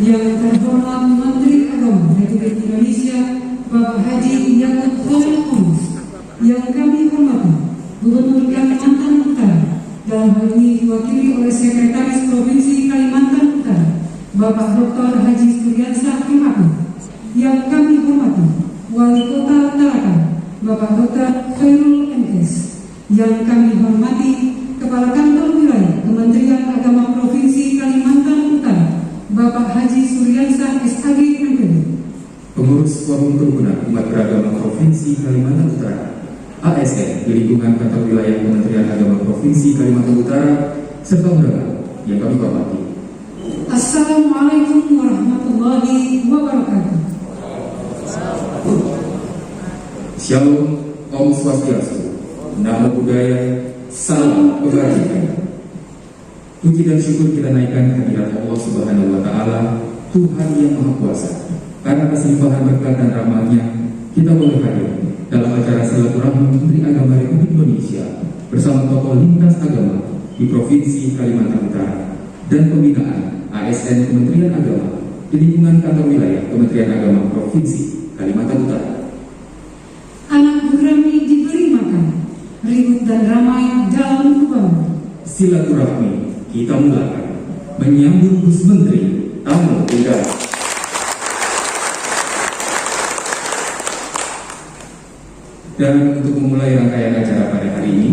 Yang terhormat Menteri Agama Republik Indonesia Bapak Haji Yakut Khalil Komas, yang kami hormati Gubernur Kalimantan Utara, dalam hal ini diwakili oleh Sekretaris Provinsi Kalimantan Utara Bapak Dr. Haji Suryansah MAP, yang kami hormati Wali Kota Tarakan Bapak Dr. Khairul MS, yang kami hormati Kepala Kantor Wilayah Kementerian Agama Provinsi Kalimantan Utara Bapak Haji Suryansah SAG MPD, pengurus forum kerukunan umat beragama Provinsi Kalimantan Utara ASN di lingkungan kantor wilayah Kementerian Agama Provinsi Kalimantan Utara, serta undangan yang kami hormati. Assalamualaikum warahmatullahi wabarakatuh. Shalom, Om Swastiastu, Namo Buddhaya, Salam Kebajikan. Puji dan syukur kita naikkan hadirat Allah Subhanahu wa Ta'ala, Tuhan yang Maha Kuasa. Karena kasih limpahan berkat dan rahmatnya, kita boleh hadir dalam acara silaturahmi Menteri Agama Republik Indonesia bersama tokoh lintas agama di Provinsi Kalimantan Utara dan pembinaan ASN Kementerian Agama di lingkungan kantor wilayah Kementerian Agama Provinsi Kalimantan Utara. Anak gurami diberi makan, ribut dan ramai dalam kebangun. Silaturahmi kita mulakan menyambut Gus Menteri tamu undangan. Dan untuk memulai rangkaian acara pada hari ini,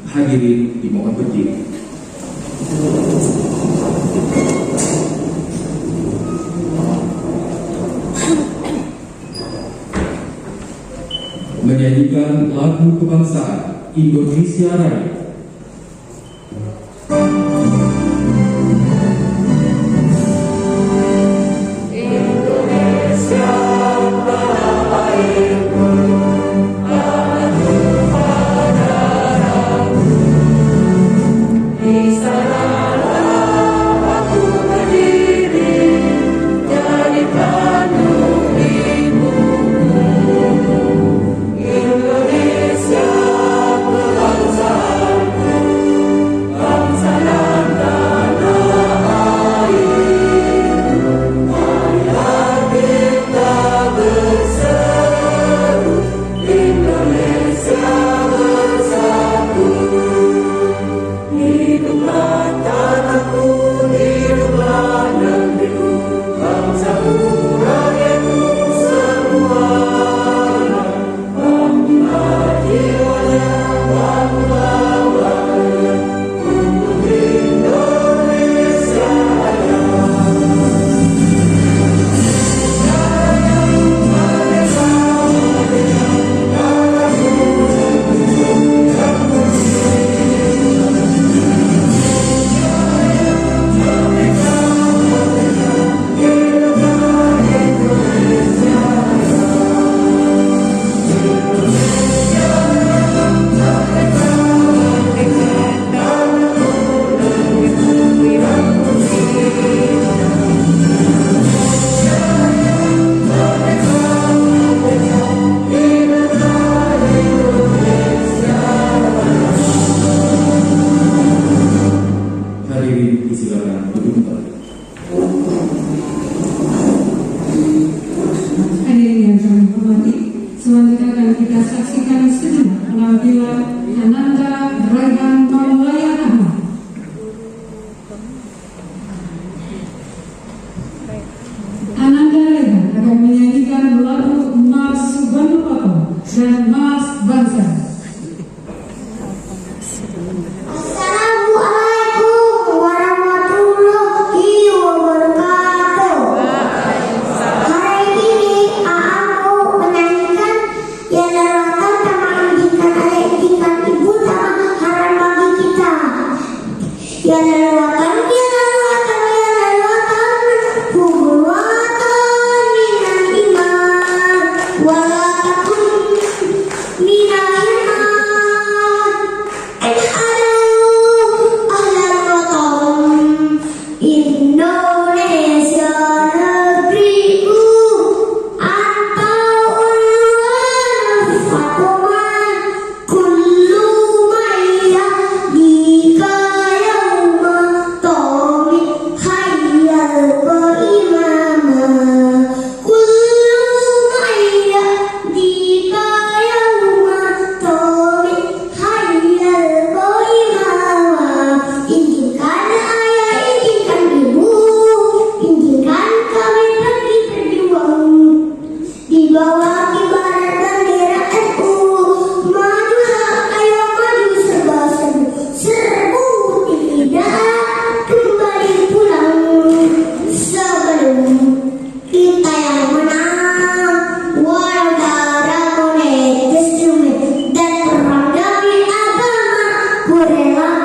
hadirin dimohon berdiri. Menyanyikan lagu kebangsaan Indonesia Raya.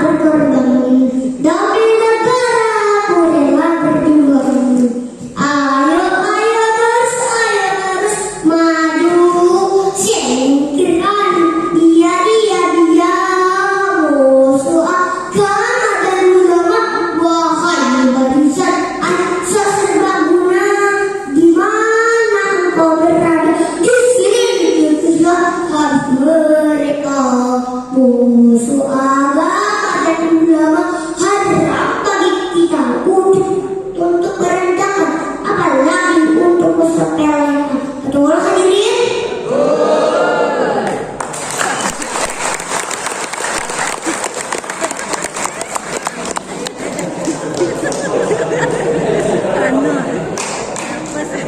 berkorban demi negara ku rela berjuang. Ayo terus maju, singkirkan dia musuh agama dan ulama. Wahai barisan ansar serbaguna, di mana engkau berada, di sini kita harus mereka. Musuh agama dan ulama harap bagi kita untuk berencana, apalagi untuk bersepelekan. Betul hadirin?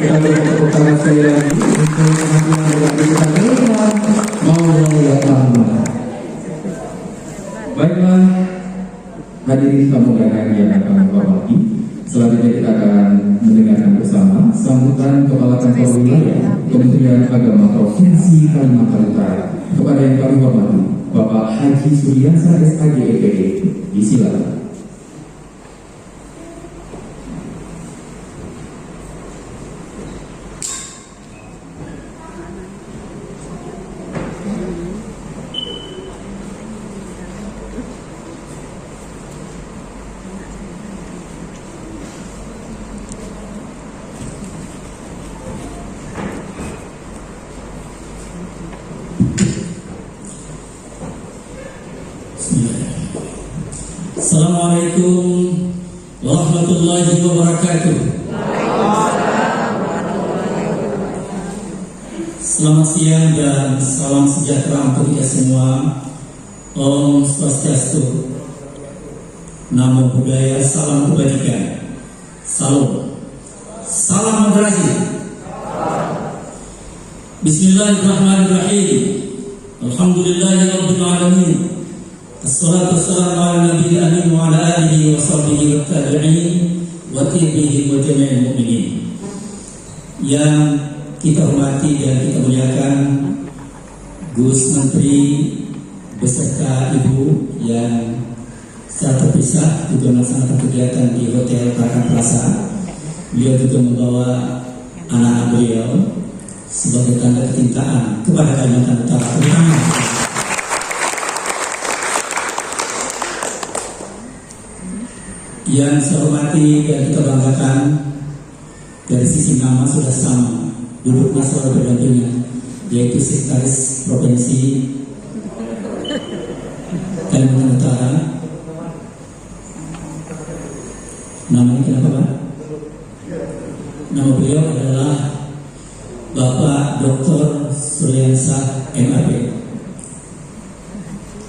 Kita bertepuk tangan sekali lagi untuk kehadiran kita Baiklah, hadirin tamu undangan yang kami hormati, selanjutnya kita akan mendengarkan bersama sambutan Kepala Kantor Wilayah Kementerian Agama Provinsi Kalimantan Utara kepada yang kami hormati Bapak Haji Suryansa SAG EPD. Disilakan. Assalamualaikum warahmatullahi wabarakatuh. Selamat siang dan salam sejahtera untuk kita semua. Om Swastiastu, Namo Buddhaya, salam kebajikan, salam moderasi. Bismillahirrahmanirrahim. Alhamdulillahirabbil alamin. Assalatu wassalamu ala nabiyil amin wa ala alihi wa sahbihi wa tabi'in wa tabi'ihim wa jami'il mu'minin. Yang kita hormati dan kita muliakan Gus Menteri beserta Ibu yang secara terpisah juga melaksanakan kegiatan di Hotel Prakan Plaza. Beliau juga membawa anak-anak beliau sebagai tanda kecintaan kepada Kalimantan Utara, terutama yang saya hormati dan kita banggakan. Dari sisi nama sudah sama, duduknya selalu berdampingan, yaitu Sekretaris Provinsi Kalimantan Utara. Namanya kenapa Pak? Nama beliau adalah Bapak Dr. Suryansa MAP.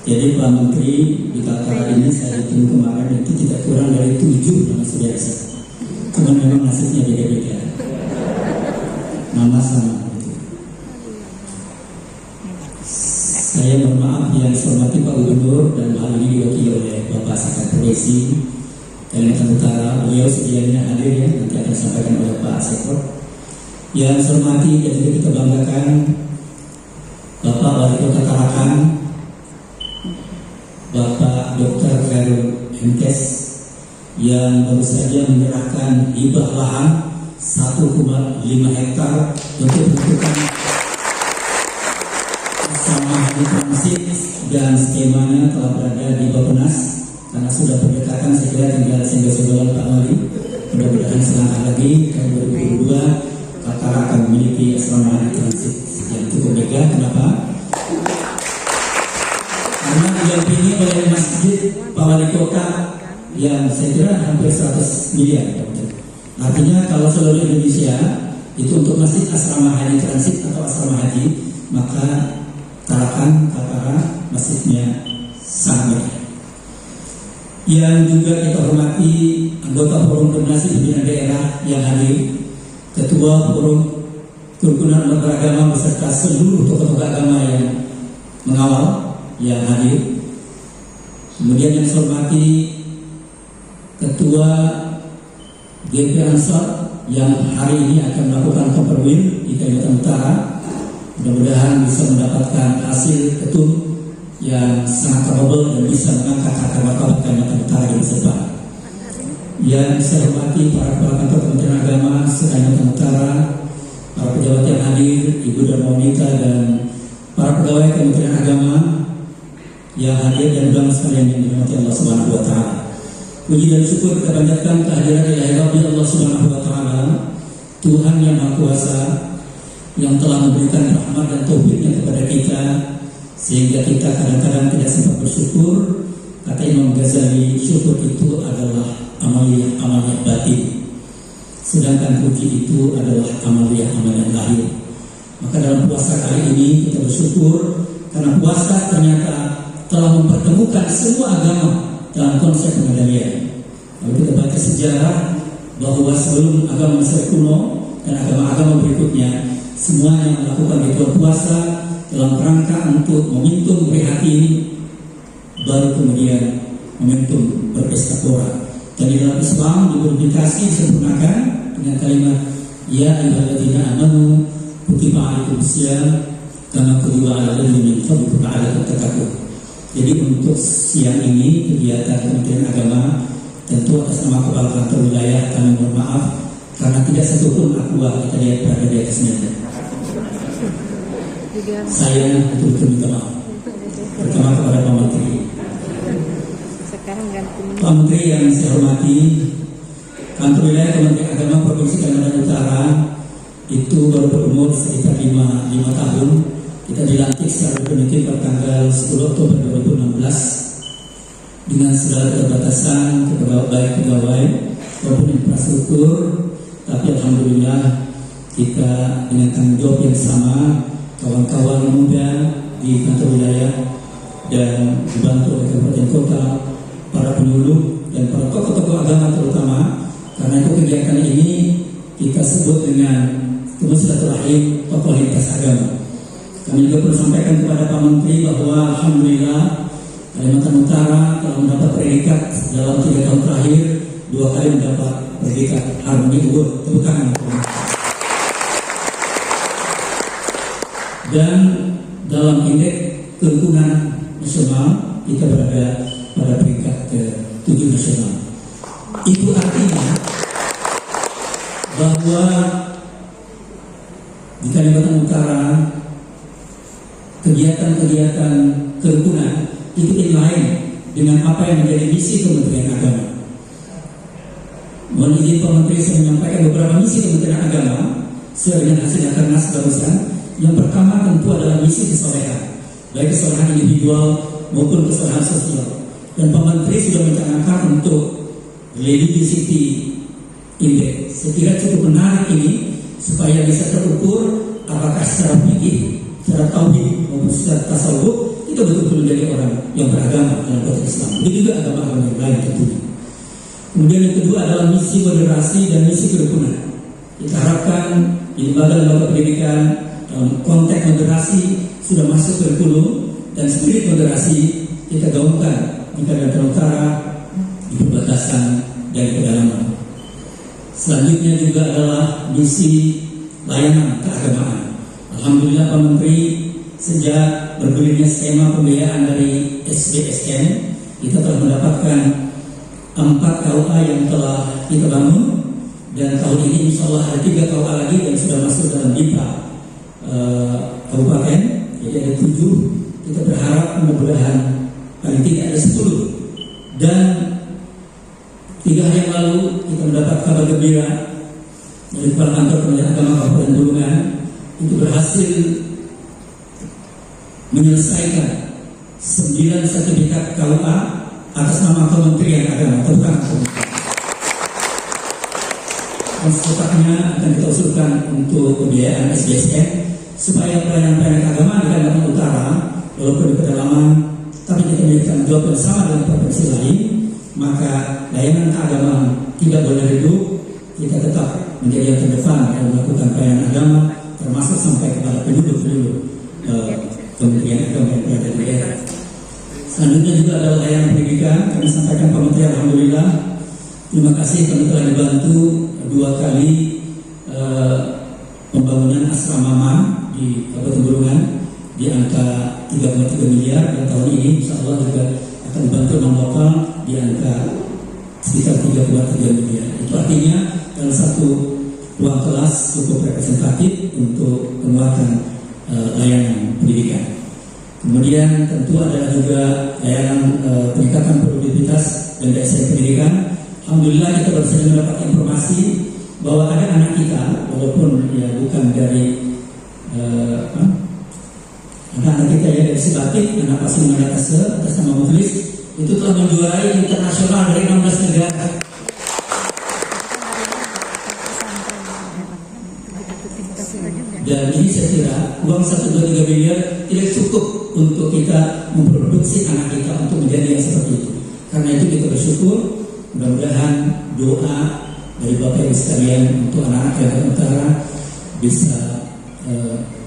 Jadi Pak Menteri di Kaltara ini saya hitung kemarin itu tidak kurang dari 7 nama Suryansa. Cuma memang nasibnya beda-beda. Nama sama. Saya mohon maaf yang saya hormati Pak Gubernur dan hal ini diwakili oleh Bapak Sekretaris Provinsi Kalimantan Utara. Beliau sedianya hadir ya, nanti akan disampaikan oleh Pak Sektor. Yang saya hormati dan juga kita banggakan Bapak Wali Kota Tarakan, Bapak Dr. Khairul Menkes yang baru saja menyerahkan hibah lahan 1,5 hektar untuk bentukan sama di transit, dan skemanya telah berada di Bappenas karena sudah berdekatan. Saya kira tinggal senggol-senggolan Pak Wali. Mudah-mudahan selangkah lagi tahun 2022 Kaltara akan memiliki asrama haji transit yang cukup megah. Kenapa? Karena didampingi oleh masjid Pak Wali Kota yang saya kira hampir 100 miliar. Artinya kalau seluruh Indonesia itu untuk masjid asrama haji transit atau asrama haji, maka Tarakan Kaltara masjidnya sangat banyak. Yang juga kita hormati anggota Forum Koordinasi Pimpinan Daerah yang hadir, Ketua Forum Kerukunan Umat Beragama beserta seluruh tokoh-tokoh agama yang mengawal yang hadir. Kemudian yang saya hormati Ketua GP Ansor yang hari ini akan melakukan komperwil di Kalimantan Utara. Mudah-mudahan bisa mendapatkan hasil ketum yang sangat capable dan bisa mengangkat harkat martabat Kalimantan Utara di masa depan. Yang saya hormati para kepala kantor Kementerian Agama se-Kalimantan Utara, para pejabat yang hadir, Ibu dan Wanita, dan para pegawai Kementerian Agama yang hadir dan ulama sekalian yang dirahmati Allah Subhanahu wa taala. Puji dan syukur kita panjatkan kehadiran ilahi Rabbi Allah Subhanahu wa taala, Tuhan yang Maha Kuasa, yang telah memberikan rahmat dan taufiknya kepada kita sehingga kita kadang-kadang tidak sempat bersyukur. Kata Imam Ghazali, syukur itu adalah amaliyah batin, sedangkan puji itu adalah amaliyah lahir. Maka dalam puasa kali ini kita bersyukur karena puasa ternyata telah mempertemukan semua agama dalam konsep pengendalian. Kalau kita baca sejarah bahwa sebelum agama Mesir kuno dan agama-agama berikutnya, semuanya melakukan ritual puasa dalam rangka untuk momentum prihatin, baru kemudian momentum berpesta pora. Dan di dalam Islam dipublikasi disempurnakan dengan kalimat ya ayyuhalladzina amanu kutiba alaikumus syiyam kama kutiba alal ladzina min qablikum la'allakum tattaqun. Jadi untuk siang ini kegiatan Kementerian Agama tentu atas nama kepala kantor wilayah kami mohon maaf karena tidak satupun aqua kita lihat berada di atas meja. Saya betul-betul minta maaf. Pertama kepada Pak Menteri. Pak Menteri yang saya hormati, kantor wilayah Kementerian Agama Provinsi Kalimantan Utara itu baru berumur sekitar 5 tahun. Kita dilantik secara definitif pada tanggal 10 Oktober 2016 dengan segala keterbatasan baik pegawai maupun infrastruktur, tapi alhamdulillah kita dengan tanggung jawab yang sama, kawan-kawan muda di kantor wilayah dan dibantu oleh kabupaten kota, para penyuluh dan para tokoh-tokoh agama terutama, karena itu kegiatan ini kita sebut dengan silaturahim tokoh lintas agama. Kami juga perlu sampaikan kepada Pak Menteri bahwa alhamdulillah Kalimantan Utara telah mendapat predikat dalam 3 tahun terakhir 2 kali mendapat predikat Harmony Award. Tepuk tangan. Dan dalam indeks kerukunan nasional kita berada pada peringkat ke-7 nasional. Itu artinya bahwa di Kalimantan Utara kegiatan-kegiatan kerukunan itu inline dengan apa yang menjadi misi Kementerian Agama. Mohon izin Pak Menteri, saya menyampaikan beberapa misi Kementerian Agama sesuai dengan hasil Rakernas barusan. Yang pertama tentu adalah misi kesolehan, baik kesolehan individual maupun kesolehan sosial. Dan Pak Menteri sudah mencanangkan untuk Religiosity Index. Saya kira cukup menarik ini supaya bisa terukur apakah secara fikih, secara tauhid maupun secara tasawuf kita betul-betul menjadi orang yang beragama dalam konteks Islam. Begitu juga agama-agama yang lain tentunya. Kemudian yang kedua adalah misi moderasi dan misi kerukunan. Kita harapkan di lembaga-lembaga pendidikan dalam konteks moderasi sudah masuk kurikulum dan spirit moderasi kita gaungkan di Kalimantan Utara, di perbatasan dan di pedalaman. Selanjutnya juga adalah misi layanan keagamaan. Alhamdulillah Pak Menteri, sejak berdirinya skema pembiayaan dari SBSN, kita telah mendapatkan 4 KUA yang telah kita bangun, dan tahun ini insya Allah ada 3 KUA lagi yang sudah masuk dalam BIPA kabupaten, jadi ada 7. Kita berharap mudah-mudahan paling tidak ada 10. Dan 3 hari yang lalu kita mendapat kabar gembira dari Kepala Kantor Kementerian Agama Kabupaten Bulungan, itu berhasil menyelesaikan 9 sertifikat KUA atas nama Kementerian Agama. Tentang konsultannya akan kita usulkan untuk pembiayaan SBSN supaya pelayanan agama di Kalimantan Utara walaupun di pedalaman tapi kita memberikan jawab yang sama dengan provinsi lain, maka layanan keagamaan tidak boleh redup. Kita tetap menjadi yang terdepan dalam melakukan pelayanan agama, termasuk sampai kepada penduduk-penduduk Kementerian Agama yang berada di daerah. Selanjutnya juga adalah layanan pendidikan. Kami sampaikan Pak Menteri, alhamdulillah, terima kasih kami telah dibantu 2 kali pembangunan asrama MAN di Kabupaten Bulungan di angka 3,3 miliar dan tahun ini insya Allah juga akan dibantu non lokal di angka sekitar 3,3 miliar. Itu artinya dalam satu ruang kelas cukup representatif untuk penguatan layanan pendidikan. Kemudian tentu ada juga layanan peningkatan produktivitas dan daya saing pendidikan. Alhamdulillah kita baru saja mendapat informasi bahwa ada anak kita, walaupun ya bukan dari anak kita ya dari Sebatik, anak Pasir Manatase atas nama Mukhlis, itu telah menjuarai internasional dari 16 negara. Dan ini saya kira uang 1,3 miliar tidak cukup untuk kita memproduksi anak kita untuk menjadi yang seperti itu. Karena itu kita bersyukur, mudah-mudahan doa dari Bapak Ibu sekalian untuk anak-anak Kalimantan Utara bisa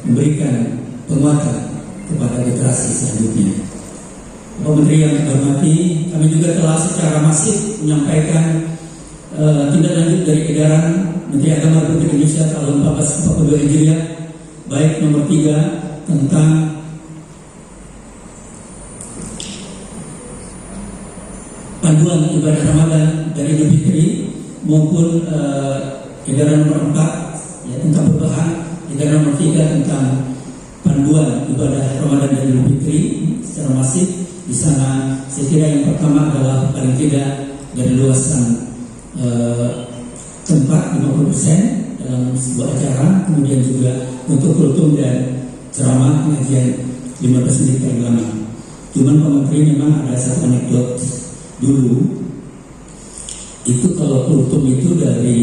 memberikan penguatan kepada generasi selanjutnya. Bapak Menteri yang dihormati, kami juga telah secara masif menyampaikan tindak lanjut dari edaran Menteri Agama Republik Indonesia tahun 1442 Hijriah, baik nomor 3 tentang panduan ibadah Ramadan dari Idul Fitri maupun edaran nomor 4 ya, tentang perubahan, edaran nomor 3 tentang panduan ibadah Ramadan dari Idul Fitri secara masif. Di sana saya kira yang pertama adalah paling tidak dari luasan tempat 50% dalam sebuah acara, kemudian juga untuk kultum dan ceramah pengajian 15 menit paling lama. Cuman Pak Menteri memang ada satu anekdot dulu, itu kalau kultum itu dari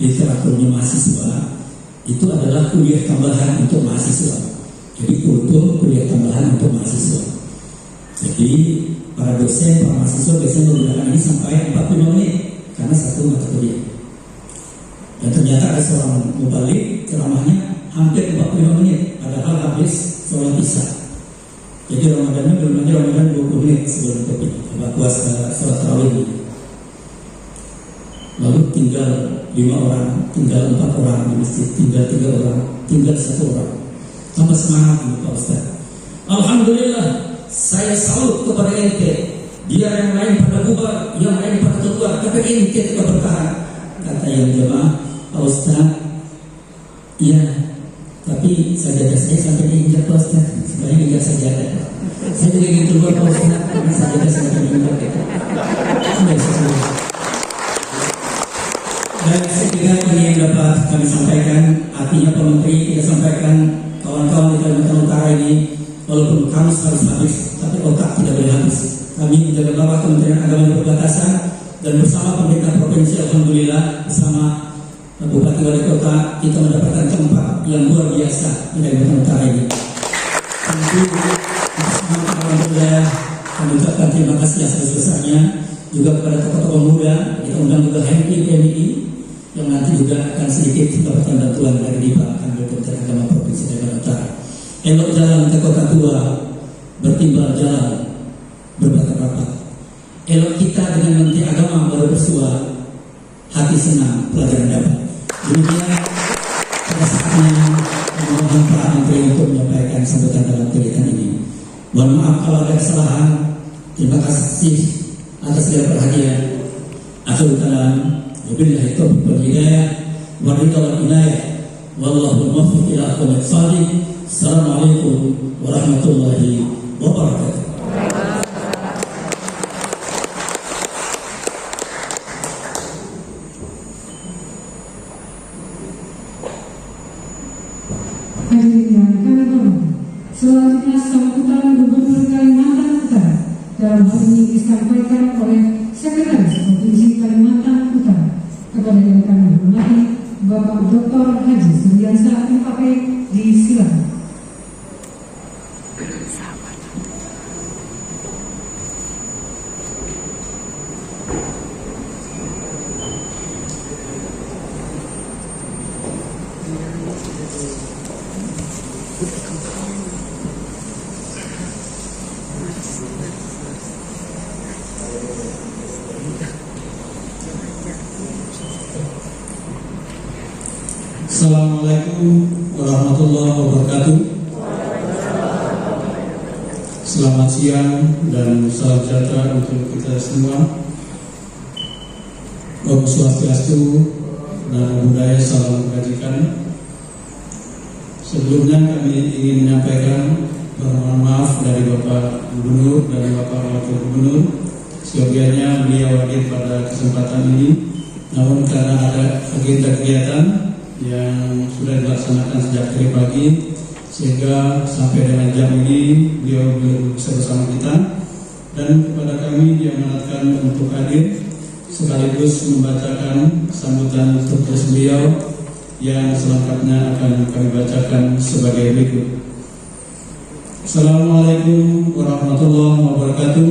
literaturnya mahasiswa itu adalah kuliah tambahan untuk mahasiswa. Jadi kultum kuliah tambahan untuk mahasiswa. Jadi para dosen, para mahasiswa biasanya menggunakan ini sampai 45 menit karena satu mata kuliah. Dan ternyata ada seorang mubalik ceramahnya hampir 45 menit, padahal habis sholat isya. Jadi Ramadannya belum lagi Ramadan 20 menit sebelum kopi, puasa sholat tarawih ini. Lalu tinggal 5 orang, tinggal 4 orang di masjid, tinggal 3 orang, tinggal 1 orang. Tambah semangat ini Pak Ustaz. Alhamdulillah, saya salut kepada ente. Biar yang lain pada bubar, yang lain pada keluar, tapi ente tetap bertahan. Kata yang jemaah, Pak Ustaz, iya, tapi sajadah saya sampai diinjak Pak Ustaz. Sebenarnya injak sajadah. Saya juga ingin keluar Pak Ustaz, karena sajadah sampai diinjak. Sudah sesuai. Dan saya kira ini yang dapat kami sampaikan. Artinya Pak Menteri kita sampaikan, kawan-kawan di Kalimantan Utara ini, walaupun kamus harus habis, tapi otak tidak boleh habis. Kami menjaga bawah Kementerian Agama dan Perbatasan dan bersama pemerintah provinsi, alhamdulillah bersama Bupati Wali Kota kita mendapatkan tempat yang luar biasa di Kalimantan Utara ini. Tentu bersama kawan budaya kami ucapkan terima kasih yang sebesar-besarnya juga kepada tokoh-tokoh muda. Kita undang juga HMI PMI yang nanti juga akan sedikit mendapatkan bantuan dari DIPA Kanwil Kementerian Agama Provinsi Kalimantan Utara. Elok jalan ke kota tua, bertimbal jalan berbatang rapat. Elok kita dengan Menteri Agama baru bersua, hati senang pelajaran dapat. Demikian pada saatnya memohon Pak Menteri untuk menyampaikan sambutan dalam kegiatan ini. Mohon maaf kalau ada kesalahan. Terima kasih atas segala perhatian. Akhirul kalam, wabillahi taufiq wal hidayah, wa ridha wal inayah. Wallahu muwaffiq ila aqwamit shalihin. Assalamualaikum warahmatullahi wabarakatuh. Hadirin yang kami hormati, selanjutnya sambutan Gubernur Kalimantan Utara dalam hal ini disampaikan oleh Sekretaris Provinsi Kalimantan Utara kepada yang kami hormati Bapak Dr. Haji Suliansyah MPP. Disilakan. Assalamualaikum warahmatullahi wabarakatuh. Selamat siang dan salam sejahtera untuk kita semua. Om Swastiastu, Namo Buddhaya, salam kebajikan. Sebelumnya kami ingin menyampaikan permohonan maaf dari Bapak Gubernur dan Bapak Wakil Gubernur. Seyogianya beliau hadir pada kesempatan ini, namun karena ada agenda kegiatan yang sudah dilaksanakan sejak tadi pagi, sehingga sampai dengan jam ini beliau belum bisa bersama kita, dan kepada kami diamanatkan untuk hadir sekaligus membacakan sambutan tertulis beliau yang selengkapnya akan kami bacakan sebagai berikut. Assalamualaikum warahmatullahi wabarakatuh.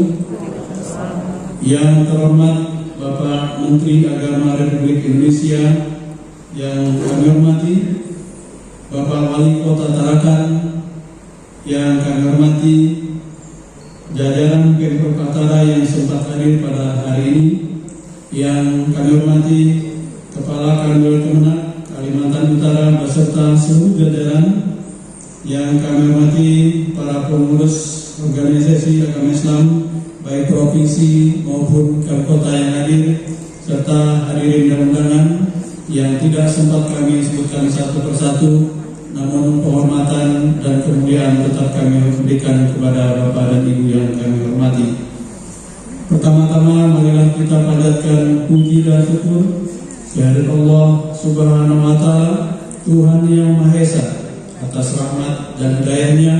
Yang terhormat Bapak Menteri Agama Republik Indonesia yang kami hormati, Bapak Wali Kota Tarakan yang kami hormati, jajaran Pemprov Kaltara yang sempat hadir pada hari ini, yang kami hormati Kepala Kanwil Kemenak Kalimantan Utara beserta seluruh jajaran, yang kami hormati para pengurus organisasi agama Islam baik provinsi maupun kabupaten yang hadir, serta hadirin dan undangan yang tidak sempat kami sebutkan satu persatu, namun penghormatan dan kemuliaan tetap kami berikan kepada Bapak dan Ibu yang kami hormati. Pertama-tama marilah kita panjatkan puji dan syukur kehadirat Allah Subhanahu wa Ta'ala, Tuhan yang Maha Esa, atas rahmat dan hidayahnya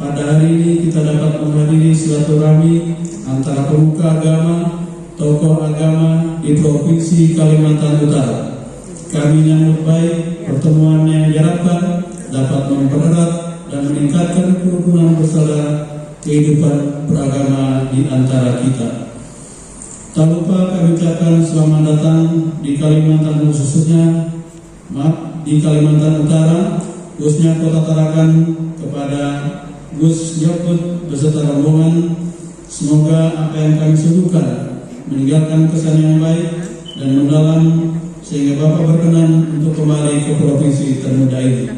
pada hari ini kita dapat menghadiri silaturahmi antara pemuka agama, tokoh agama di Provinsi Kalimantan Utara. Kami menyambut baik pertemuan yang diharapkan dapat mempererat dan meningkatkan kerukunan bersaudara kehidupan beragama di antara kita. Tak lupa kami ucapkan selamat datang di Kalimantan di Kalimantan Utara, khususnya Kota Tarakan, kepada Gus Yakut beserta rombongan. Semoga apa yang kami suguhkan meninggalkan kesan yang baik dan mendalam, sehingga Bapak berkenan untuk kembali ke provinsi termuda ini.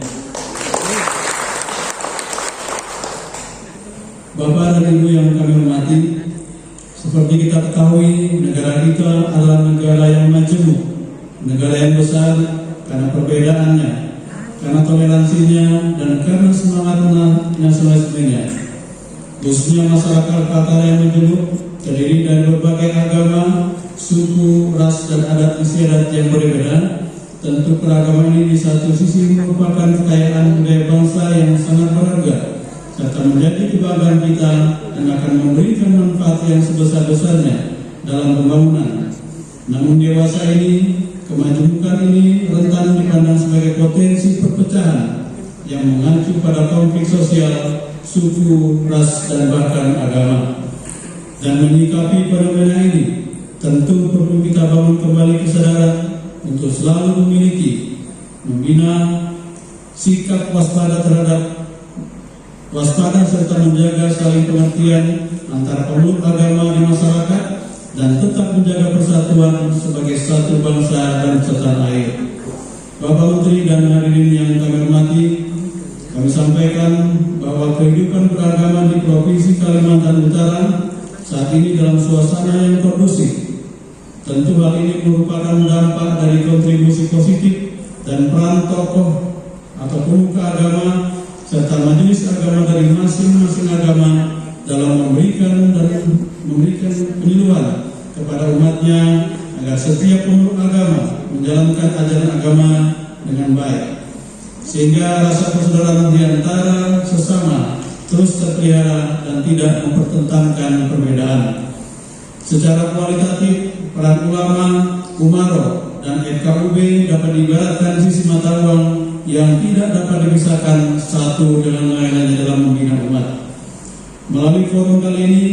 Bapak dan Ibu yang kami hormati, seperti kita ketahui, negara kita adalah negara yang majemuk, negara yang besar karena perbedaannya, karena toleransinya, dan karena semangat nasionalismenya. Khususnya masyarakat Kaltara yang majemuk terdiri dari berbagai agama, suku, ras, dan adat istiadat yang berbeda. Tentu keragaman ini di satu sisi merupakan kekayaan budaya bangsa yang sangat berharga, serta menjadi kebanggaan kita dan akan memberikan manfaat yang sebesar-besarnya dalam pembangunan. Namun dewasa ini, kemajemukan ini rentan dipandang sebagai potensi perpecahan yang mengacu pada konflik sosial, suku, ras, dan bahkan agama. Dan menyikapi fenomena ini, tentu perlu kita bangun kembali kesadaran untuk selalu membina sikap waspada serta menjaga saling pengertian antara pemeluk agama di masyarakat, dan tetap menjaga persatuan sebagai satu bangsa dan setanah air. Bapak Menteri dan hadirin yang kami hormati, kami sampaikan bahwa kehidupan beragama di Provinsi Kalimantan Utara saat ini dalam suasana yang kondusif. Tentu hal ini merupakan dampak dari kontribusi positif dan peran tokoh atau pemuka agama serta majelis agama dari masing-masing agama dalam memberikan penyuluhan kepada umatnya agar setiap pemeluk agama menjalankan ajaran agama dengan baik, sehingga rasa persaudaraan di antara sesama terus terpelihara dan tidak mempertentangkan perbedaan. Secara kualitatif, peran ulama, umaro, dan FKUB dapat diibaratkan sisi mata uang yang tidak dapat dipisahkan satu dengan lainnya dalam membina umat. Melalui forum kali ini,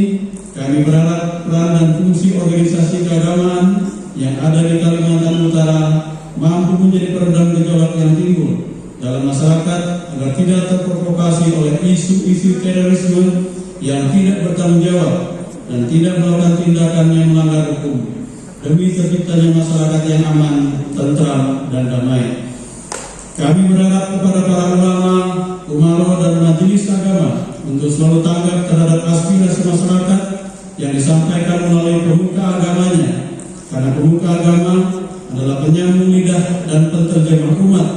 kami berharap peran dan fungsi organisasi keagamaan yang ada di Kalimantan Utara mampu menjadi peredam gejolak yang timbul dalam masyarakat agar tidak terprovokasi oleh isu-isu terorisme yang tidak bertanggung jawab dan tidak melakukan tindakan yang melanggar hukum, demi terciptanya masyarakat yang aman, tentram, dan damai. Kami berharap kepada para ulama, umaro, dan majelis agama untuk selalu tanggap terhadap aspirasi masyarakat yang disampaikan melalui pemuka agamanya, karena pemuka agama adalah penyambung lidah dan penterjemah umat.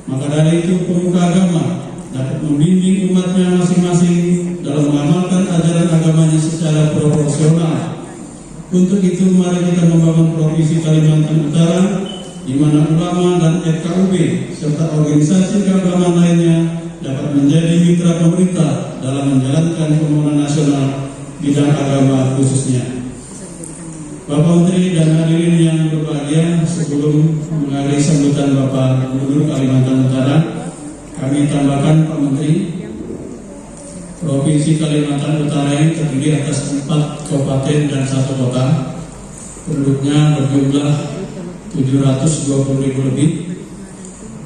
Maka dari itu pemuka agama dapat membimbing umatnya masing-masing dalam mengamalkan ajaran agamanya secara proporsional. Untuk itu mari kita membangun Provinsi Kalimantan Utara di mana ulama dan FKUB serta organisasi keagamaan lainnya dapat menjadi mitra pemerintah dalam menjalankan pembangunan nasional bidang agama khususnya. Bapak Menteri dan hadirin yang berbahagia, sebelum mengakhiri sambutan Bapak Gubernur Kalimantan Utara, kami tambahkan Pak Menteri, Provinsi Kalimantan Utara ini terdiri atas 4 kabupaten dan 1 kota. Penduduknya berjumlah 720.000 lebih.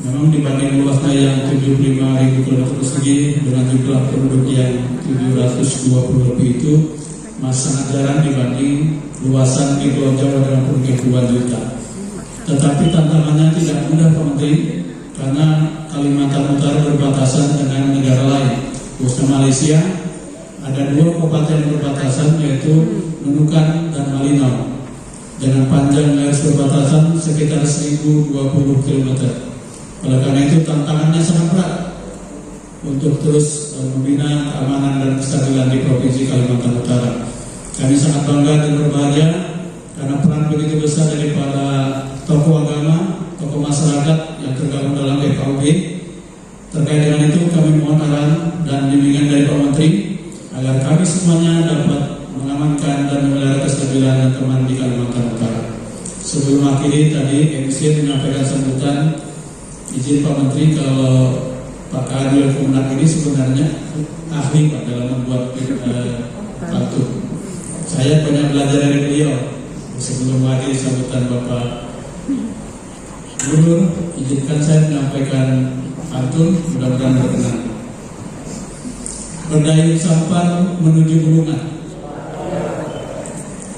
Memang dibanding luasnya yang 75.000 km persegi dengan jumlah penduduk yang 720 lebih itu masih sangat jarang dibanding luasan di Pulau Jawa dengan penduduk ribuan juta. Tetapi tantangannya tidak mudah Pak Menteri, karena Kalimantan Utara berbatasan dengan negara lain, khususnya Malaysia. Ada 2 kabupaten berbatasan yaitu Nunukan dan Malinau, dengan panjang garis perbatasan sekitar 1020 km. Oleh karena itu tantangannya sangat berat untuk terus membina keamanan dan kestabilan di Provinsi Kalimantan Utara. Kami sangat bangga dan berbahagia karena peran begitu besar daripada tokoh agama, tokoh masyarakat yang tergabung dalam FKUB. Terkait dengan itu kami mohon arahan dan bimbingan dari Pak Menteri agar kami semuanya dapat mengamankan dan memelihara kestabilan dan keamanan di Kalimantan Utara. Sebelum akhiri tadi MC menyampaikan sambutan, izin Pak Menteri, kalau Pak Kadil Kemenak ini sebenarnya ahli Pak dalam membuat pantun. Saya banyak belajar dari beliau. Sebelum mengakhiri sambutan Bapak Gubernur, izinkan saya menyampaikan pantun, mudah-mudahan berkenan. Berdayung sampan menuju Bulungan.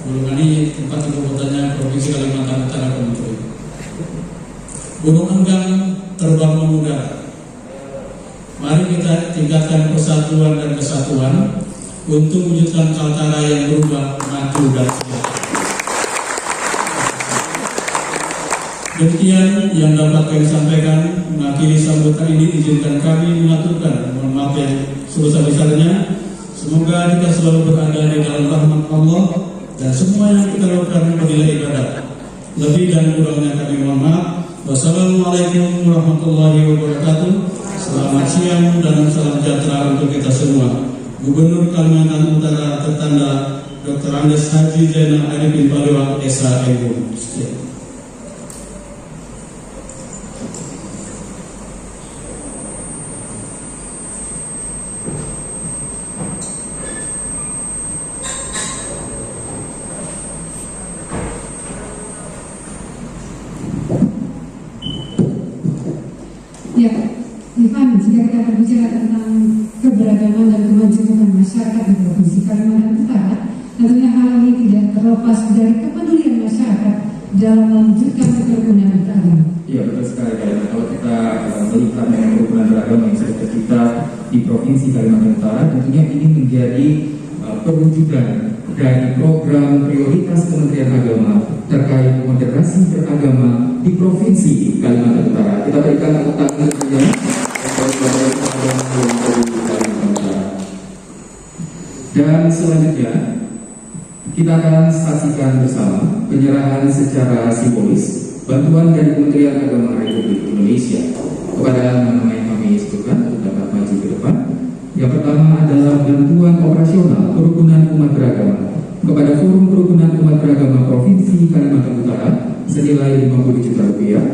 Bulungan ini tempat ibu kotanya Provinsi Kalimantan Utara, Pak Menteri. Gunung Enggang terbang memudar. Mari kita tingkatkan persatuan dan kesatuan untuk wujudkan Kaltara yang berubah, maju dan sejahtera. Demikian yang dapat kami sampaikan. Mengakhiri sambutan ini, izinkan kami mengaturkan mohon maaf yang sebesar-besarnya. Semoga kita selalu berada di dalam rahmat Allah dan semua yang kita lakukan bernilai ibadah. Lebih dan kurangnya kami mohon maaf. Wassalamualaikum warahmatullahi wabarakatuh. Selamat siang dan salam sejahtera untuk kita semua. Gubernur Kalimantan Utara tertanda Dr. Andes Haji Zainal Arifin Paliwang SHMU. Ya, Ivan, jika kita berbicara tentang keberagaman dan kemajemukan masyarakat di Provinsi Kalimantan Utara, tentunya hal ini tidak terlepas dari kepedulian masyarakat dalam mewujudkan kerukunan beragama. Iya, betul sekali. Kalau kita melihat kerukunan beragama yang sudah tercipta di Provinsi Kalimantan Utara, tentunya ini menjadi perwujudan dari program prioritas Kementerian Agama terkait moderasi beragama di Provinsi Kalimantan Utara. Kita berikan tepuk tangan saja. Dan selanjutnya kita akan saksikan bersama penyerahan secara simbolis bantuan dari Kementerian Agama Republik Indonesia kepada nama yang kami sebutkan untuk dapat maju ke depan. Yang pertama adalah bantuan operasional kerukunan umat beragama kepada Forum Kerukunan Umat Beragama Provinsi Kalimantan Utara senilai 50 juta rupiah.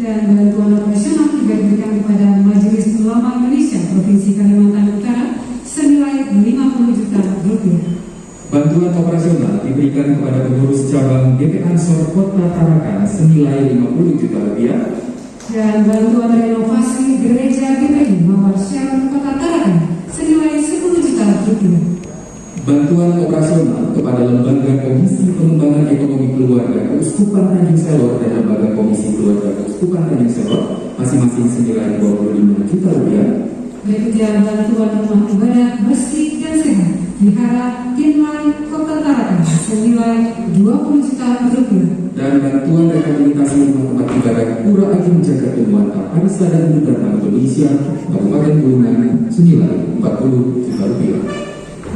Dan bantuan operasional juga diberikan kepada Majelis Ulama Indonesia Provinsi Kalimantan Utara senilai 50 juta rupiah. Bantuan operasional diberikan kepada pengurus cabang DP Ansor Kota Tarakan senilai 50 juta rupiah. Dan bantuan renovasi Gereja GPI Mawar Syarif Kota Tarakan senilai 10 juta rupiah. Bantuan operasional kepada Lembaga Komisi Pengembangan Ekonomi Keluarga Keuskupan Tanjung Selor dan Lembaga Komisi Keluarga Keuskupan Tanjung Selor masing-masing senilai 25 juta rupiah. berikutnya bantuan rumah ibadah bersih dan sehat Wihara Tinlai Kota Tarakan senilai 20 juta rupiah. Dan bantuan rehabilitasi rumah tempat ibadah Pura Ageng Jagat Dewata Parisa dan Budaya Indonesia Kabupaten Bulungan senilai 40 juta rupiah.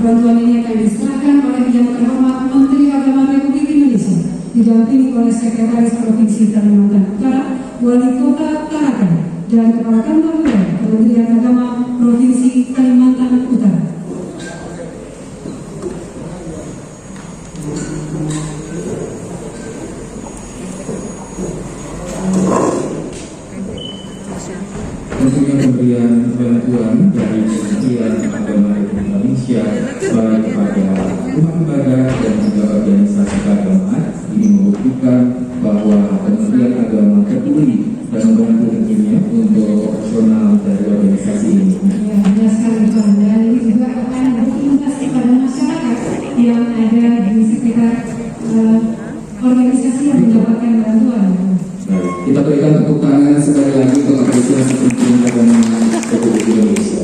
Bantuan ini akan diserahkan oleh Yang Terhormat Menteri Agama Republik Indonesia didampingi oleh Sekretaris Provinsi Kalimantan Utara, Wali Kota Tarakan, dan Kepala Kantor Wilayah Kementerian Agama Provinsi Kalimantan Utara. Tentunya pemberian bantuan dari Kementerian Agama Republik Indonesia baik kepada rumah ibadah dan juga organisasi keagamaan ini membuktikan bahwa Kementerian Agama peduli dan membantu tentunya untuk operasional dari organisasi ini. Ya, benar sekali Pak. Dan ini juga akan berimbas kepada masyarakat yang ada di sekitar organisasi yang mendapatkan bantuan. Baik, kita berikan tepuk tangan sekali lagi untuk apresiasi Kementerian Agama Republik Indonesia.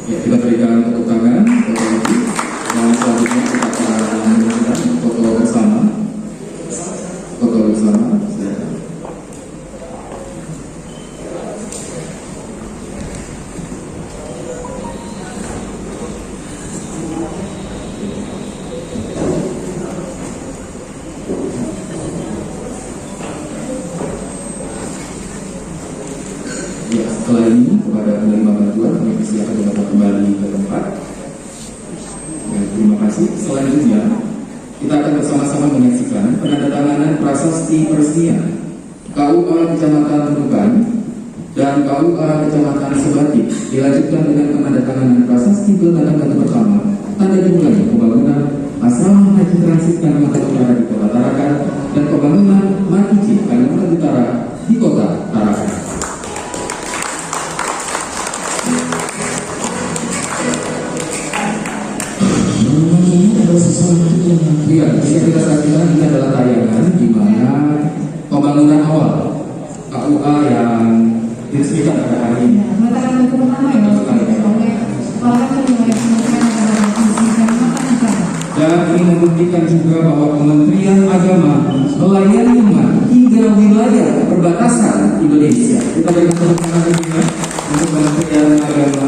Ya, kita berikan tepuk tangan dan selanjutnya kita akan menunjukkan foto bersama. Ya, setelah ini kepada penerima bantuan kami persilakan dapat kembali ke tempat. Ya, terima kasih. Selanjutnya kita akan bersama-sama menyaksikan penandatanganan prasasti peresmian KUA Kecamatan Nunukan dan KUA Kecamatan Sebatik. Dilanjutkan dengan penandatanganan prasasti peletakan batu pertama tanda dimulai pembangunan asrama haji transit Kalimantan Utara di Kota Tarakan dan pembangunan Markici Kalimantan Utara di Kota Tarakan. Iya, bisa kita saksikan ini adalah tayangan di mana pembangunan awal KUA yang diresmikan pada hari ini. Peletakan batu pertama ya, oleh Kepala Kantor Wilayah Kementerian Agama Provinsi Kalimantan Utara. Dan ini membuktikan juga bahwa Kementerian Agama melayani umat hingga wilayah perbatasan Indonesia. Kita berikan tepuk tangan juga untuk Kementerian Agama.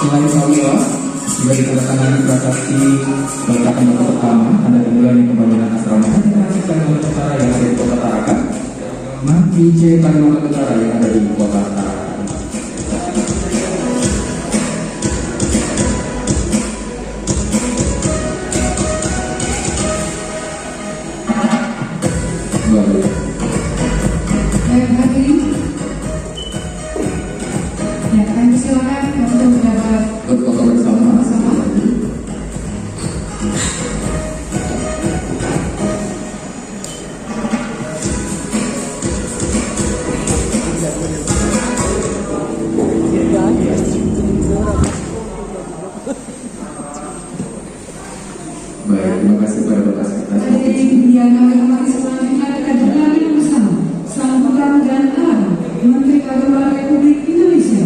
Selain KUA, juga ditandatangani prasasti peletakan batu pertama tanda dimulai pembangunan asrama haji transit Kalimantan Utara yang ada di Kota Tarakan, Markici Kalimantan Utara yang ada di Kota Tarakan. Baik. Baik, hadirin. Ya, kami silakan untuk mendapat Foto bersama. Baik, terima kasih kepada Bapak Sekretaris. hadirin yang kami hormati selanjutnya kita dengarkan bersama sambutan dan arahan Menteri Agama Republik Indonesia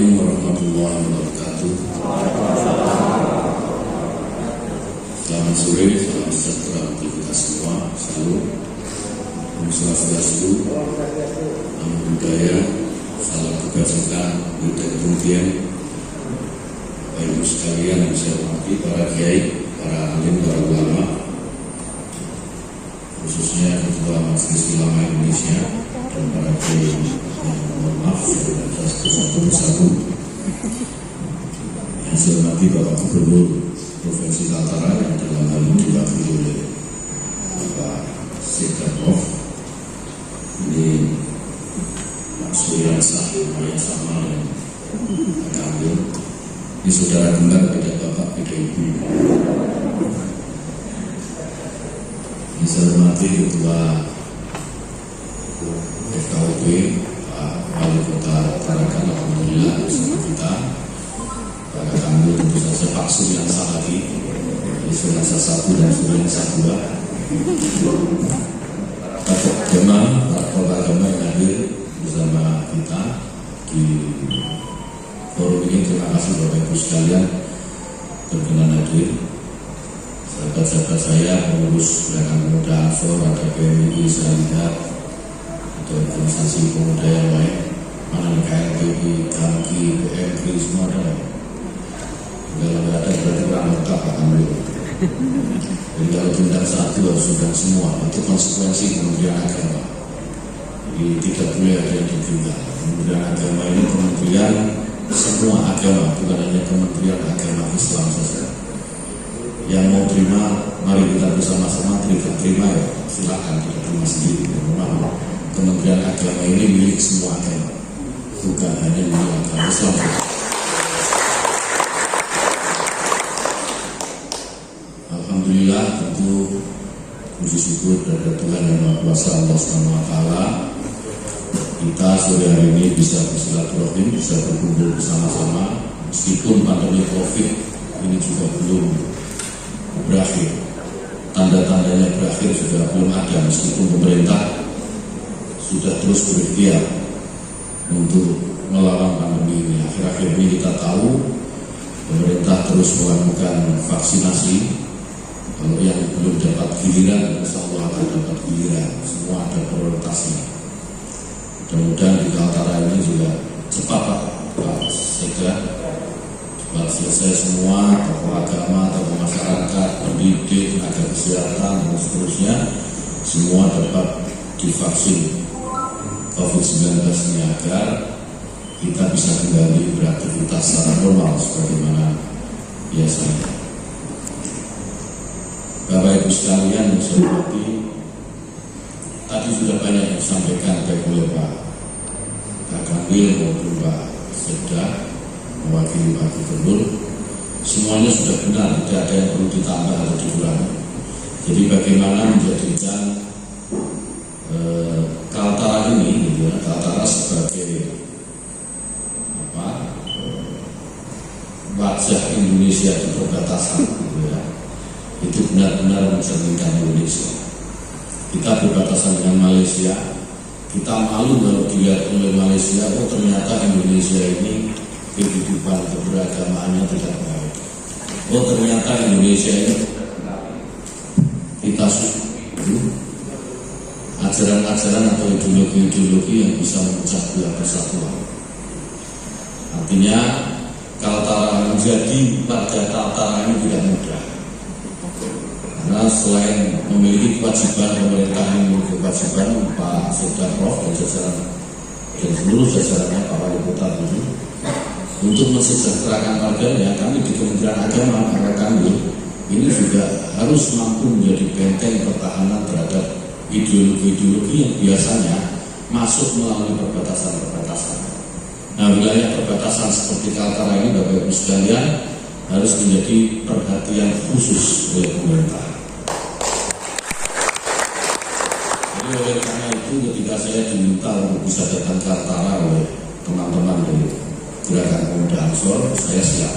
Assalamualaikum warahmatullahi wabarakatuh. Selamat sore, salam sejahtera untuk kita semua. Salam, Om Swastiastu, Namo Buddhaya, salam kebajikan, berita kemudian. Bapak Ibu sekalian yang saya hormati, para kiai, para alim, para ulama, khususnya Ketua Majelis Ulama Indonesia dan para kiai yang mohon maaf sudah satu-satu. Yang saya hormati Bapak Gubernur Provinsi Kaltara yang dalam hal ini diwakili oleh Bapak Sekda-Prof. Ini Pak Suryansyah, Maya Sama yang akan ambil. Ini saudara kembar beda bapak, beda ibu. Ini saya hormati Ketua FKUP, Pak Wali Kota Tarakan, alhamdulillah bersama kita. Pak Kakanggu tentu saja Pak Suryansyah lagi, jadi Suryansyah 1 dan Suryansyah 2. Pak Agama, Pak Kepala Agama yang hadir bersama kita di forum ini. Terima kasih Bapak Ibu sekalian berkenan hadir. Sahabat-sahabat saya, pengurus Gerakan Pemuda Ansor, ada PMI, saya lihat ada organisasi pemuda yang lain, mana KNPI, KAMKI, PMK, semua ada. Kalau nggak ada berarti kurang lengkap akan beliau. Jadi kalau tinggal satu harus sudah semua, itu konsekuensi Kementerian Agama. Jadi tidak boleh ada yang ditinggal. Kementerian Agama ini kementerian semua agama, bukan hanya Kementerian Agama Islam saja. Yang mau terima, mari kita bersama-sama terima ya, silakan kita terima sendiri. Memang Kementerian Agama ini milik semua agama, bukan hanya milik agama Islam. Alhamdulillah, tentu puji syukur kepada Tuhan Yang Maha Kuasa Allah SWT. Kita sore hari ini bisa bersilaturahim, bisa berkumpul bersama-sama, meskipun pandemi COVID ini juga belum berakhir. Tanda-tandanya berakhir juga belum ada, meskipun pemerintah sudah terus berikhtiar untuk melawan pandemi ini. Akhir-akhir ini kita tahu pemerintah terus melakukan vaksinasi. Kalau yang belum dapat giliran, insya Allah akan dapat giliran. Semua ada prioritasnya. Mudah-mudahan di Kaltara ini juga cepat Pak Sekda, cepat selesai semua, tokoh agama, tokoh masyarakat, pendidik, tenaga kesehatan, dan seterusnya, semua dapat divaksin COVID-19 ini agar kita bisa kembali beraktivitas secara normal sebagaimana biasanya. Bapak Ibu sekalian yang saya hormati, tadi sudah banyak yang disampaikan baik oleh Pak Kakangwil maupun Pak Sekda mewakili Pak Gubernur. Semuanya sudah benar, tidak ada yang perlu ditambah atau dikurangi. Jadi bagaimana menjadikan Kaltara ini, gitu ya, Kaltara sebagai wajah Indonesia di perbatasan, gitu ya, itu benar-benar mencerminkan Indonesia. Kita berbatasan dengan Malaysia, kita malu kalau dilihat oleh Malaysia, oh ternyata Indonesia ini kehidupan keberagamaannya tidak baik. Oh ternyata Indonesia ini kita ajaran-ajaran atau ideologi-ideologi yang bisa memecah belah persatuan. Artinya Kaltara menjadi warga Kaltara ini tidak mudah. Karena selain memiliki kewajiban, pemerintah yang memiliki kewajiban, Pak Sekda-Prof dan jajaran dan seluruh jajarannya Pak Wali Kota itu untuk mensejahterakan warganya. Kami di Kementerian Agama, para kami ini juga harus mampu menjadi benteng pertahanan terhadap ideologi-ideologi yang biasanya masuk melalui perbatasan-perbatasan. Nah, wilayah perbatasan seperti Kaltara ini, Bapak Ibu sekalian, harus menjadi perhatian khusus oleh pemerintah. Jadi oleh karena itu, ketika saya diminta untuk bisa datang ke Kaltara oleh teman-teman dari Gerakan Pemuda Ansor, saya siap.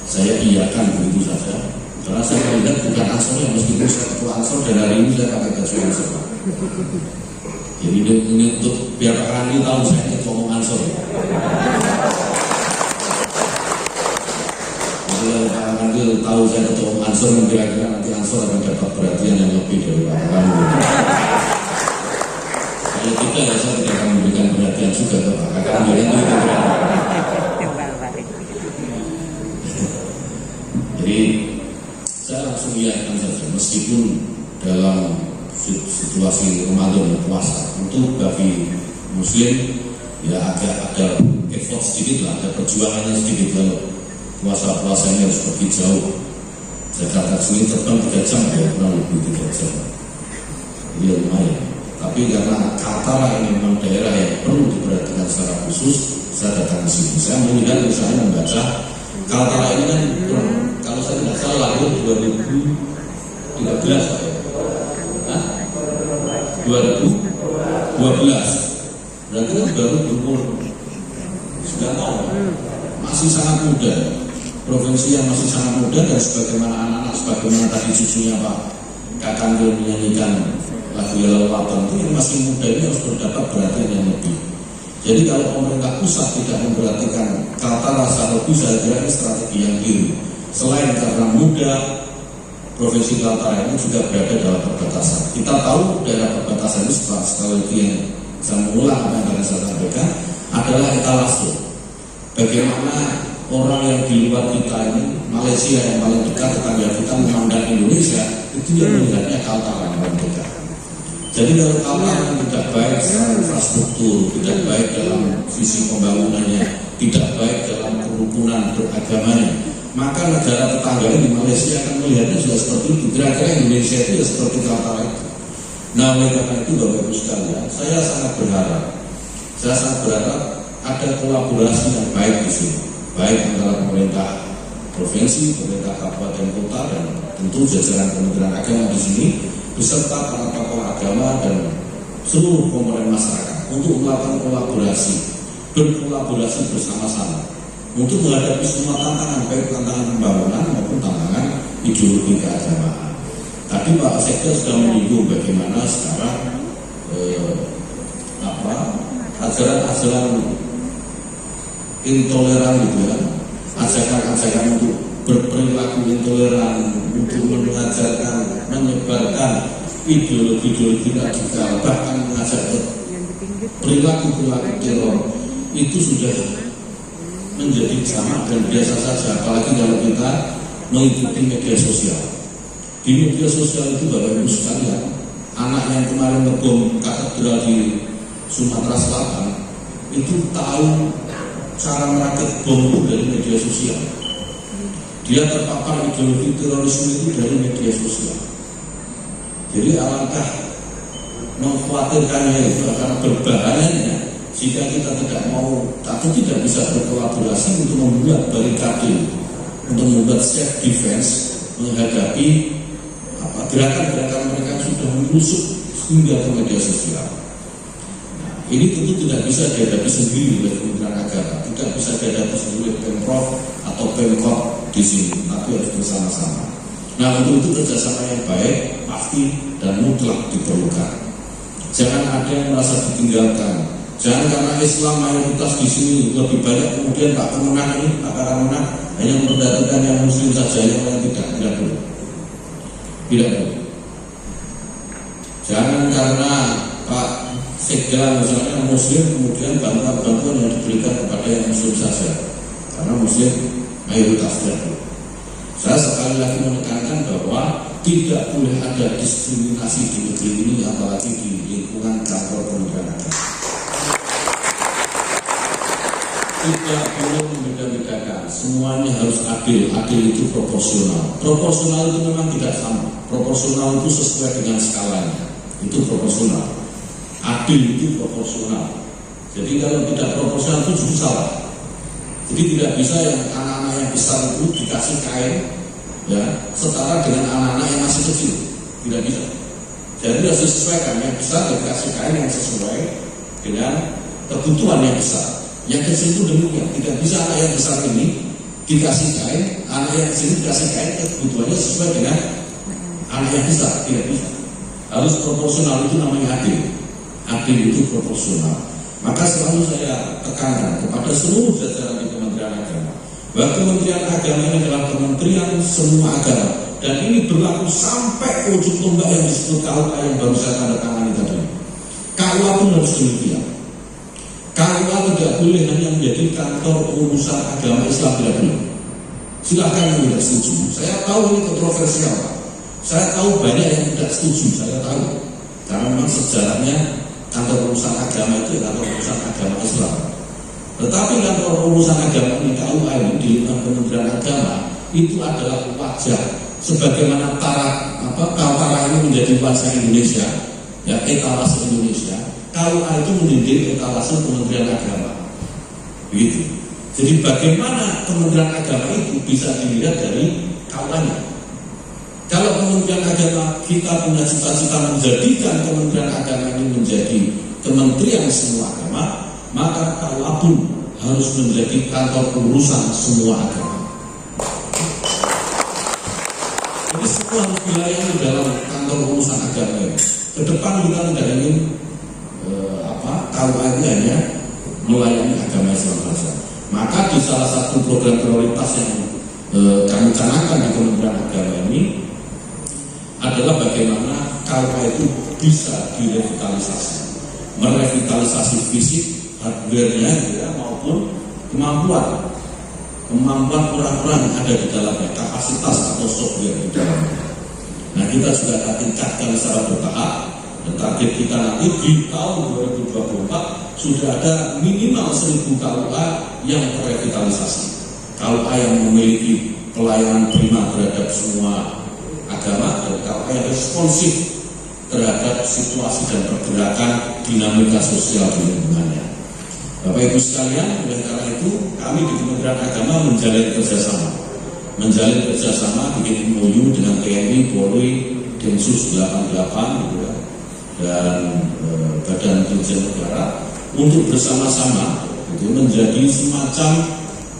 Saya iakan begitu saja. Karena saya melihat bukan Ansor yang meskipun saya ketua Ansor dan hari ini saya pakai baju Ansor. Jadi ini untuk biar orang ini tahu saya ini ngomong Ansor. Kanwil tahu saya ketua Ansor, kira-kira nanti Ansor akan dapat perhatian yang lebih dari Pak Kanwil. Kalau tidak, ya saya tidak akan memberikan perhatian juga ke Pak Kanwil. Jadi saya langsung lihatkan saja, meskipun dalam situasi Ramadan dan puasa, untuk bagi Muslim ya agak ada effort sedikit lah, ada perjuangannya sedikit kalau puasa ini harus pergi jauh. Jakarta sini terbang 3 jam ya, kurang lebih 3 jam. Iya lumayan. Tapi karena Kaltara ini memang daerah yang perlu diperhatikan secara khusus, saya datang ke sini. Saya melihat misalnya membaca Kaltara ini kan kalau saya tidak salah lahir 2013 Pak ya. 2012. Berarti kan baru berumur 9 tahun, masih sangat muda, provinsi yang masih sangat muda, dan sebagaimana anak-anak, sebagaimana tadi cucunya Pak Kakang menyanyikan lagu Yellow Watan itu, yang masih muda ini harus berdapat perhatian yang lebih. Jadi kalau pemerintah pusat tidak memperhatikan Kaltara secara lebih, saya kira ini strategi yang keliru. Selain karena muda, provinsi Kaltara ini juga berada dalam perbatasan. Kita tahu daerah perbatasan ini sekali lagi yang saya mengulang apa yang saya sampaikan adalah etalase. Bagaimana orang yang di luar kita ini, Malaysia yang paling dekat, tetangga kita memandang Indonesia, itu yang melihatnya Kaltara yang paling dekat. Jadi kalau Kaltara tidak baik secara infrastruktur, tidak baik dalam visi pembangunannya, tidak baik dalam kerukunan beragamanya, maka negara tetangga di Malaysia akan melihatnya juga seperti itu. Kira-kira Indonesia itu ya seperti Kaltara itu. Nah, oleh karena itu Bapak Ibu sekalian, saya sangat berharap ada kolaborasi yang baik di sini, baik antara pemerintah provinsi, pemerintah kabupaten kota, dan tentu jajaran Kementerian Agama di sini, beserta para tokoh agama dan seluruh komponen masyarakat untuk melakukan berkolaborasi bersama-sama untuk menghadapi semua tantangan, baik tantangan pembangunan maupun tantangan ideologi keagamaan. Tadi Pak Sekda sudah menyinggung bagaimana sekarang ajaran-ajaran intoleran gitu ya, ajakan-ajakan untuk berperilaku intoleran, untuk mengajarkan, menyebarkan ideologi-ideologi radikal, bahkan mengajak perilaku-perilaku teror, itu sudah menjadi sama dan biasa saja, apalagi kalau kita mengikuti media sosial. Di media sosial itu Bapak Ibu sekalian, anak yang kemarin ngebom katedral di Sumatera Selatan itu tahu cara merakit bom itu dari media sosial. Dia terpapar ideologi terorisme itu dari media sosial. Jadi alangkah mengkhawatirkannya itu akan berbahayanya jika kita tidak mau atau tidak bisa berkolaborasi untuk membuat barikade, untuk membuat self defense menghadapi gerakan-gerakan mereka sudah menyusup hingga ke media sosial. Nah, ini tentu tidak bisa dihadapi sendiri oleh Kementerian Agama, tidak bisa dihadapi sendiri oleh Pemprov atau Pemkot di sini, tapi harus bersama-sama. Nah, untuk itu kerjasama yang baik pasti dan mutlak diperlukan. Jangan ada yang merasa ditinggalkan. Jangan karena Islam mayoritas di sini lebih banyak, kemudian Pak Kemenang ini, Pak Kemenang hanya memperhatikan yang Muslim saja, yang lain tidak boleh. Tidak boleh. Jangan karena Pak Sekda misalnya Muslim, kemudian bantuan-bantuan yang diberikan kepada yang Muslim saja, karena Muslim mayoritas tidak boleh. Saya sekali lagi menekankan bahwa tidak boleh ada diskriminasi di negeri ini, apalagi di lingkungan kantor Kementerian Agama. Tidak boleh membeda-bedakan, semuanya harus adil. Adil itu proporsional. Proporsional itu memang tidak sama. Proporsional itu sesuai dengan skalanya, itu proporsional. Adil itu proporsional. Jadi kalau tidak proporsional itu justru salah. Jadi tidak bisa yang anak-anak yang besar itu dikasih kain ya setara dengan anak-anak yang masih kecil, tidak bisa. Jadi harus disesuaikan, yang besar dikasih kain yang sesuai dengan kebutuhan yang besar. Yang kecil itu demikian, tidak bisa anak yang besar ini dikasih kain, anak yang kecil dikasih kain kebutuhannya sesuai dengan anak yang besar, tidak bisa. Harus proporsional, itu namanya adil. Adil itu proporsional. Maka selalu saya tekankan kepada seluruh jajaran di Kementerian Agama bahwa Kementerian Agama ini adalah kementerian semua agama, dan ini berlaku sampai ke ujung tombak yang disebut KUA yang baru saya tanda tangani tadi. KUA pun harus demikian. KUA tidak boleh hanya menjadi kantor urusan agama Islam, tidak boleh. Silahkan yang tidak setuju. Saya tahu ini kontroversial, Pak. Saya tahu banyak yang tidak setuju, saya tahu. Karena memang sejarahnya kantor urusan agama itu kantor urusan agama Islam. Tetapi kantor urusan agama ini KUA ini di lingkungan Kementerian Agama itu adalah wajah, sebagaimana Kaltara ini menjadi wajah Indonesia, ya etalase Indonesia. KUA itu menjadi etalase Kementerian Agama. Begitu. Jadi bagaimana Kementerian Agama itu bisa dilihat dari KUA-nya. Kalau Kementerian Agama kita punya cita-cita menjadikan Kementerian Agama ini menjadi kementerian semua agama, maka KUA pun harus menjadi kantor urusan semua agama. Jadi semua harus dilayani dalam kantor urusan agama ini. Kedepan kita tidak ingin KUA ini hanya melayani agama Islam saja. Maka di salah satu program prioritas yang kami canangkan di Kementerian Agama ini adalah bagaimana KUA itu bisa direvitalisasi, merevitalisasi fisik, hardware-nya ya, maupun kemampuan orang-orang yang ada di dalamnya, kapasitas atau software di dalamnya. Nah, kita sudah akan tingkatkan secara bertahap, dan target kita nanti di tahun 2024 sudah ada minimal 1000 KUA yang terrevitalisasi, KUA yang memiliki pelayanan prima terhadap semua agama, dan KUA yang responsif terhadap situasi dan pergerakan dinamika sosial di lingkungannya. Bapak Ibu sekalian, oleh karena itu kami di Kementerian Agama menjalin kerjasama bikin MOU dengan TNI, Polri, Densus 88 gitu ya, dan Badan Intelijen Negara untuk bersama-sama itu menjadi semacam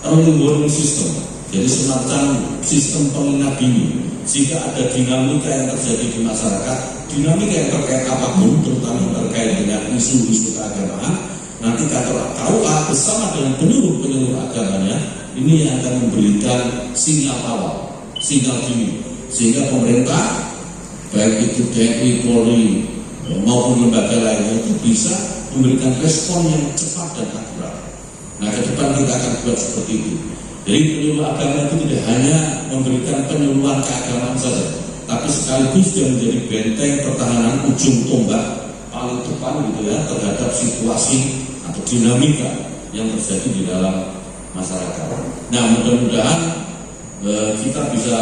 early warning system, jadi semacam sistem pengingat dini. Jika ada dinamika yang terjadi di masyarakat, dinamika yang terkait apapun, terutama terkait dengan isu-isu keagamaan, nanti kantor KUA bersama dengan penyuluh agamanya ini yang akan memberikan sinyal awal, sinyal dini, sehingga pemerintah baik itu TNI, Polri maupun lembaga lainnya itu bisa memberikan respon yang cepat dan akurat. Nah, ke depan kita akan buat seperti itu. Jadi penyuluh agama itu tidak hanya memberikan penyuluhan keagamaan saja, tapi sekaligus dia menjadi benteng pertahanan ujung tombak paling depan gitu ya terhadap situasi atau dinamika yang terjadi di dalam masyarakat. Nah, mudah-mudahan kita bisa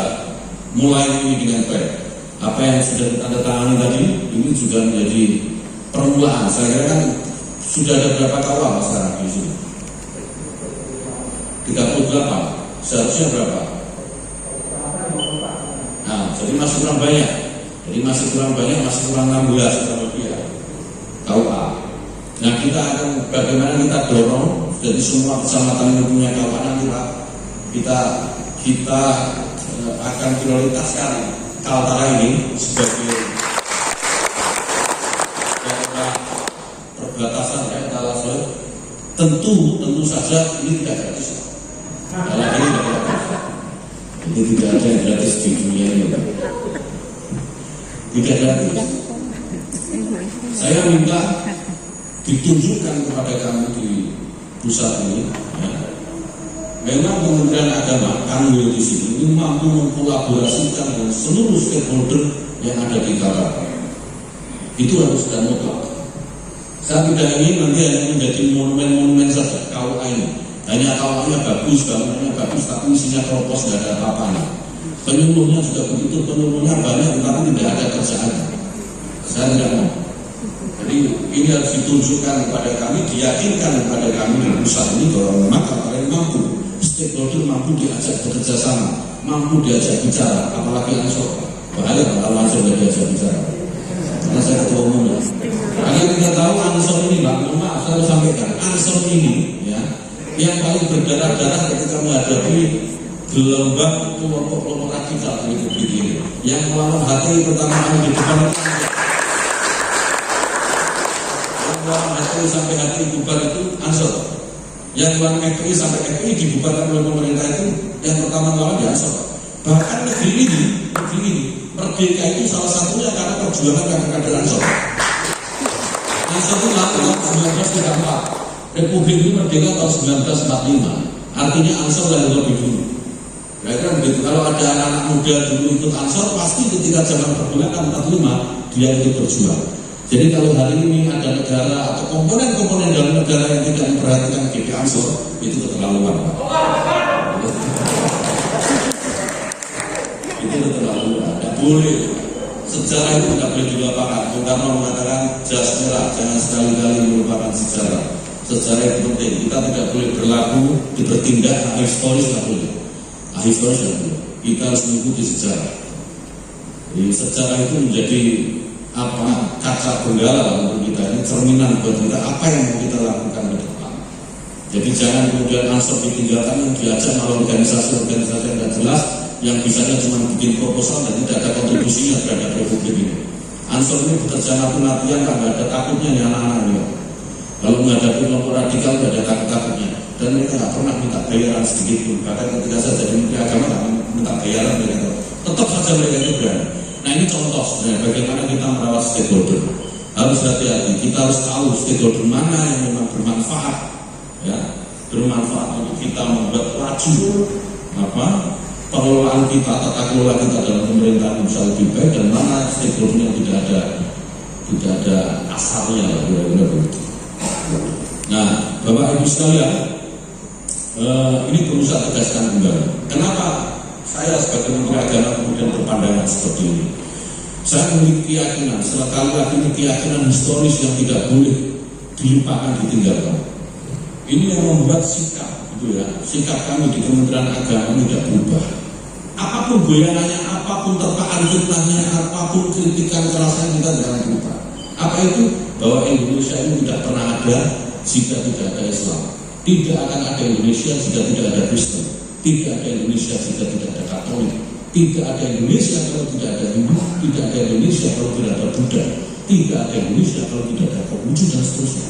mulai ini dengan baik. Apa yang sudah ditandatangani tadi ini juga menjadi permulaan. Saya kira kan sudah ada berapa KUA sekarang di sini? 38, seharusnya berapa? Nah, jadi masih kurang banyak. Masih kurang 16 kalau lebih ya KUA. Nah, kita akan bagaimana kita dorong jadi semua kecamatan yang punya KUA nanti Pak, kita akan prioritaskan Kaltara ini sebagai daerah perbatasan ya Talasur. Tentu saja ini tidak gratis. Kalau ini tidak gratis, jadi tidak ada yang gratis di dunia ini. Tidak gratis. Saya minta ditunjukkan kepada kami di pusat ini. Ya. Memang Kementerian Agama kami di sini ini mampu mengkolaborasikan dengan seluruh stakeholder yang ada di Kaltara. Itu harus dan mutlak. Saya tidak ingin nanti hanya menjadi monumen-monumen saja KUA ini. Hanya KUA-nya bagus, bangunannya bagus, tapi isinya kropos, tidak ada apa-apanya. Penyuluhnya juga begitu, penyuluhnya banyak, tapi tidak ada kerjaannya. Saya tidak mau. Jadi ini harus ditunjukkan kepada kami, diyakinkan kepada kami di pusat ini bahwa memang Kaltara ini mampu. Stakeholder mampu diajak bekerja sama, mampu diajak bicara, apalagi Ansor. Bahaya kalau Ansor tidak diajak bicara. Karena saya ketua umum ya. Karena kita tahu Ansor ini, Pak, maaf saya sampaikan, Ansor ini ya, yang paling berdarah-darah ketika menghadapi gelombang kelompok-kelompok radikal di Republik ini, yang melawan HTI pertama kali di depan itu, yang melawan HTI sampai HTI bubar itu Ansor. Yang uang FPI sampai FPI dibubarkan oleh pemerintah itu yang pertama lawan di Ansor. Bahkan negeri ini merdeka itu salah satunya karena perjuangan kader-kader Ansor. Ansor itu lahir tahun 1934. Republik ini merdeka tahun 1945. Artinya Ansor lahir lebih dulu. Kira-kira begitu. Kalau ada anak-anak muda dulu ikut Ansor, pasti ketika zaman pergolakan 45 dia ikut berjuang. Jadi kalau hari ini ada negara atau komponen-komponen dalam negara yang tidak memperhatikan GP Ansor, itu keterlaluan. Itu keterlaluan. Tidak boleh. Sejarah itu tidak boleh dilupakan. Bung Karno mengatakan jas merah jangan sekali-kali melupakan sejarah. Sejarah itu penting. Kita tidak boleh berlaku, bertindak ahistoris, tidak boleh. Ahistoris tidak boleh. Kita harus mengikuti sejarah. Jadi sejarah itu menjadi kaca benggala untuk kita, ini cerminan buat kita apa yang mau kita lakukan ke depan. Jadi jangan kemudian Ansor ditinggalkan, yang diajak malah organisasi-organisasi yang tidak jelas, yang bisanya cuma bikin proposal dan tidak ada kontribusinya terhadap Republik ini. Ansor ini bekerja mati-matian, nggak ada takutnya nih anak-anak ini. Kalau menghadapi kelompok radikal nggak ada takut-takutnya, dan mereka nggak pernah minta bayaran sedikit pun. Bahkan ketika saya jadi Menteri Agama nggak minta bayaran, mereka tetap saja mereka itu berani. Nah ini contoh sebenarnya bagaimana kita merawat stakeholder. Harus hati-hati, kita harus tahu stakeholder mana yang memang bermanfaat, ya, bermanfaat untuk kita membuat laju pengelolaan kita, tata kelola kita dalam pemerintahan bisa lebih baik, dan mana stakeholder yang tidak ada asarnya, kira-kira begitu. Nah, Bapak Ibu sekalian, ini perlu saya tegaskan kembali. Kenapa saya sebagai Menteri Agama kemudian berpandangan seperti ini? Saya memiliki keyakinan, sekali lagi keyakinan historis yang tidak boleh dilupakan, ditinggalkan. Ini yang membuat sikap, gitu ya, sikap kami di Kementerian Agama tidak berubah. Apapun goyangannya, apapun terpaan fitnahnya, apapun kritikan kerasnya, kita jangan berubah. Apa itu? Bahwa Indonesia ini tidak pernah ada jika tidak ada Islam. Tidak akan ada Indonesia jika tidak ada Kristen. Tidak ada Indonesia jika tidak ada Katolik. Tidak ada Indonesia kalau tidak ada Hindu. Tidak ada Indonesia kalau tidak ada Buddha. Tidak ada Indonesia kalau tidak ada Konghucu dan seterusnya.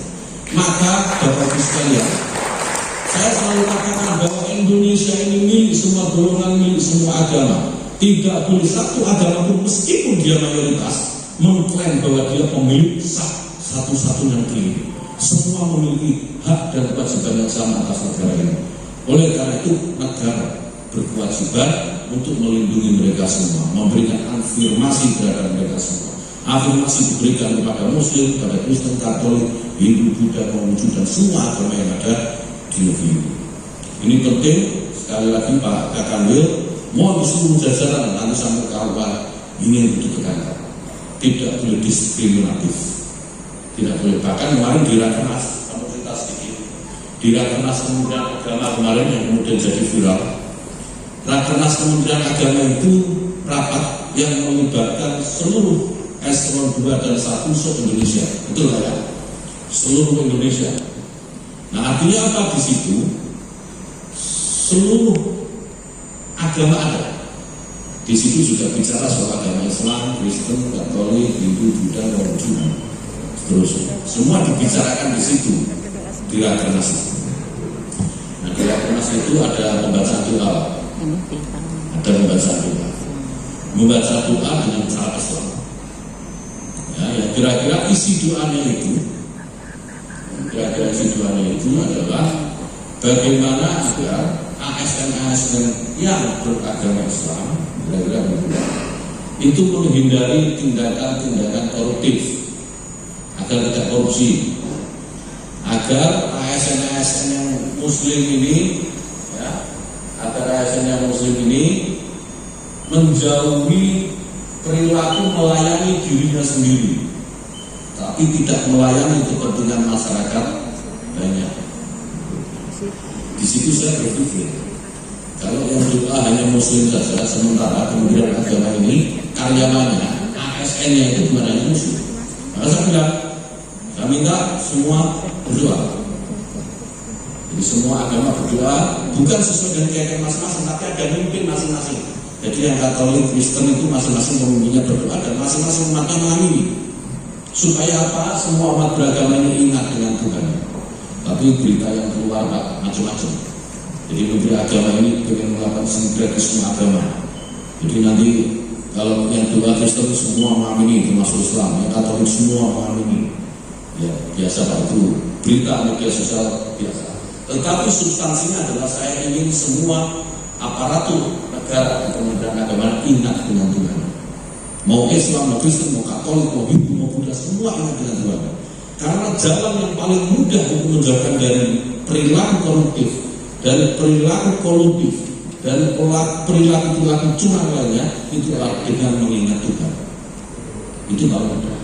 Maka Bapak Ibu sekalian, saya selalu katakan bahwa Indonesia ini milik semua golongan, milik semua agama. Tidak boleh satu agama pun meskipun dia mayoritas mengklaim bahwa dia pemilik satu-satunya negeri. Semua memiliki hak dan kewajiban yang sama atas negara ini. Oleh karena itu negara berkewajiban untuk melindungi mereka semua, memberikan afirmasi terhadap mereka semua. Afirmasi diberikan kepada Muslim, kepada Kristen, Katolik, Hindu, Buddha, Konghucu dan semua agama yang ada di negeri ini. Ini penting. Sekali lagi Pak Kakanwil, mohon di seluruh jajaran nanti sampai ke awal ini yang ditekankan. Tidak boleh diskriminatif, tidak boleh. Bahkan kemarin di Rakernas, kamu cerita sedikit, di Rakernas Kementerian Agama kemarin yang kemudian jadi viral. Rakernas Kementerian Agama itu rapat yang melibatkan seluruh eselon 2 dan 1 se-Indonesia, betul ya? Seluruh Indonesia. Nah artinya apa di situ? Seluruh agama ada. Di situ juga bicara soal agama Islam, Kristen, Katolik, Hindu, Buddha, Konghucu, seterusnya. Semua dibicarakan di situ di Rakernas itu. Nah di Rakernas itu ada pembacaan doa, ada pembacaan doa, membaca doa dengan cara Islam. Ya, yang kira-kira isi doanya itu, adalah bagaimana agar ASN-ASN yang beragama Islam itu menghindari tindakan-tindakan koruptif, agar tidak korupsi, agar ASN-ASN yang Muslim ini, ya, agar ASN yang Muslim ini menjauhi perilaku melayani dirinya sendiri, tapi tidak melayani kepentingan masyarakat banyak. Di situ saya berpikir, kalau yang doa hanya Muslim saja, sementara kemudian agama ini karyawannya, ASN-nya itu bukan hanya Muslim. Maka saya bilang, saya minta semua berdoa. Jadi semua agama berdoa, bukan sesuai dengan keyakinan masing-masing, tapi ada mimpin masing-masing. Jadi yang Katolik, Kristen itu masing-masing pemimpinnya berdoa dan masing-masing umatnya mengamini. Supaya apa? Semua umat beragama ini ingat dengan Tuhan. Tapi tapi berita yang keluar Pak macam-macam. Jadi Menteri Agama ini pengen melakukan sinkretisme agama. Jadi nanti kalau yang doa Kristen semua mengamini, termasuk Islam, yang Katolik semua mengamini. Ya biasa Pak, itu berita media sosial biasa. Tetapi substansinya adalah saya ingin semua aparatur negara di Kementerian Agama ingat dengan Tuhan. Mau Islam, mau Kristen, mau Katolik, mau Hindu, mau Buddha, semua ingat dengan Tuhan. Karena jalan yang paling mudah untuk menjauhkan dari perilaku koruptif, dari perilaku kolutif, dari perilaku curang lainnya, itu adalah dengan mengingat Tuhan. Itu paling mudah.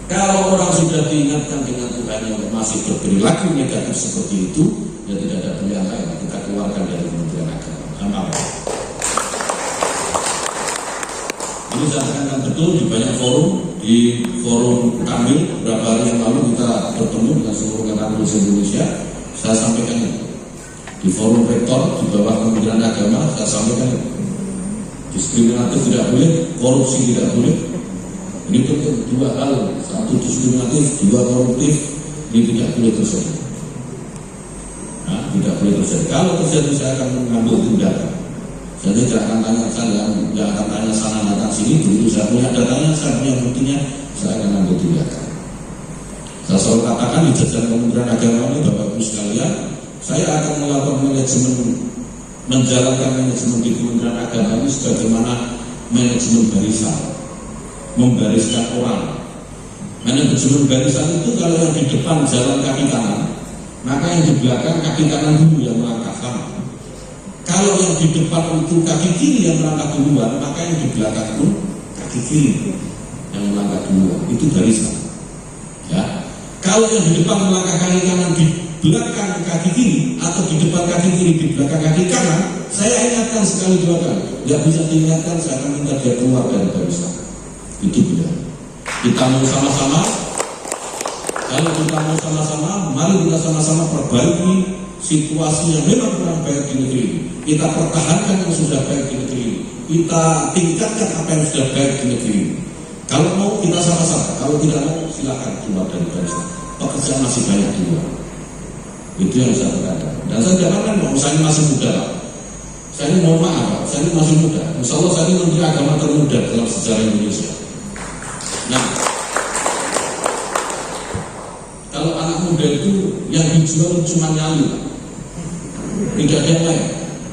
Kalau orang sudah diingatkan dengan Tuhan yang masih berperilaku negatif seperti itu, ya tidak ada pilihan lain, kita keluarkan dari Kementerian Agama. Amal. Ini saya tekankan betul di banyak forum, di forum Kamil beberapa hari yang lalu kita bertemu dengan seluruh angkatan polisi Indonesia. Saya sampaikan itu. Di forum rektor di bawah Kementerian Agama saya sampaikan itu. Diskriminatif tidak boleh, korupsi tidak boleh. Ini penting, dua hal, satu diskriminatif, dua koruptif, ini tidak boleh terjadi. Nah, tidak boleh terjadi. Kalau terjadi saya akan mengambil tindakan. Jadi tidak akan tanya saya, tidak akan tanya sana datang sini, begitu saya punya datanya, saya punya buktinya, saya akan ambil tindakan. Saya selalu katakan di jajaran Kementerian Agama ini, Bapak Ibu sekalian, saya akan melakukan menjalankan manajemen di Kementerian Agama ini sebagaimana manajemen barisan, membariskan orang. Manajemen barisan itu kalau yang di depan jalan kaki kanan, maka yang di belakang kaki kanan dulu yang melangkah sama. Kalau yang di depan itu kaki kiri yang melangkah duluan, maka yang di belakang pun kaki kiri yang melangkah duluan. Itu barisan. Ya. Kalau yang di depan melangkah kaki kanan di belakang kaki kiri, atau di depan kaki kiri di belakang kaki kanan, saya ingatkan sekali dua kali. Tidak bisa diingatkan, saya akan minta dia keluar dari barisan. Itu benar. Kita mau sama-sama. Kalau kita mau sama-sama, mari kita sama-sama perbaiki situasi yang memang kurang baik di negeri ini. Kita pertahankan yang sudah baik di negeri ini. Kita tingkatkan apa yang sudah baik di negeri ini. Kalau mau kita sama-sama, kalau tidak mau silakan keluar dari barisan. Pekerjaan masih banyak di luar. Itu yang saya katakan. Dan saya jangan mau saya ini masih muda Pak. Saya ini mohon maaf Pak, saya ini masih muda. Insya Allah saya ini Menteri Agama termuda dalam sejarah Indonesia. Nah, kalau anak muda itu yang dijual cuma nyali, tidak ada yang lain.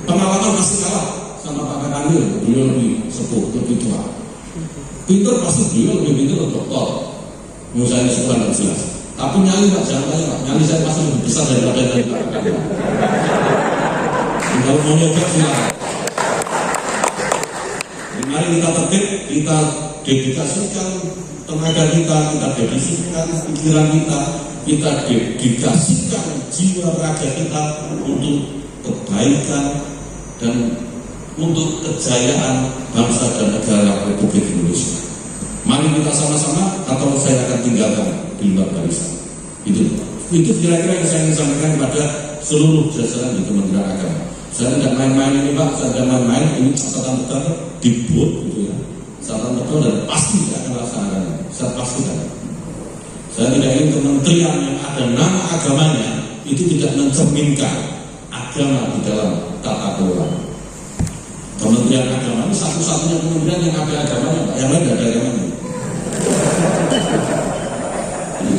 Pengalaman pasti kalah sama Pak Kamil, beliau lebih sepuh, lebih tua. Pinter pasti beliau lebih pinter untuk dokter. Menurut saya ini suka tidak jelas. Tapi nyali Pak, jangan tanya Pak, nyali saya pasti lebih besar daripada dari Pak Kamil. Kalau mau nyoba silakan. Mari kita tertib, kita dedikasikan tenaga kita dedikasikan pikiran kita dedikasikan jiwa raga kita untuk kebaikan dan untuk kejayaan bangsa dan negara Republik Indonesia. Mari kita sama-sama, atau saya akan tinggalkan di luar barisan. Itu kira-kira yang saya ingin sampaikan kepada seluruh jajaran di Kementerian Agama. Saya tidak main-main ini Pak, saya tidak main-main, ini catatan betul dibuat gitu ya. Catatan betul dan pasti saya akan laksanakan. Saya pastikan. Saya tidak ingin kementerian yang ada nama agamanya itu tidak mencerminkan agama di dalam tata kelola. Kementerian Agama ini satu-satunya kementerian yang ada agamanya Pak, yang lain tidak ada agamanya.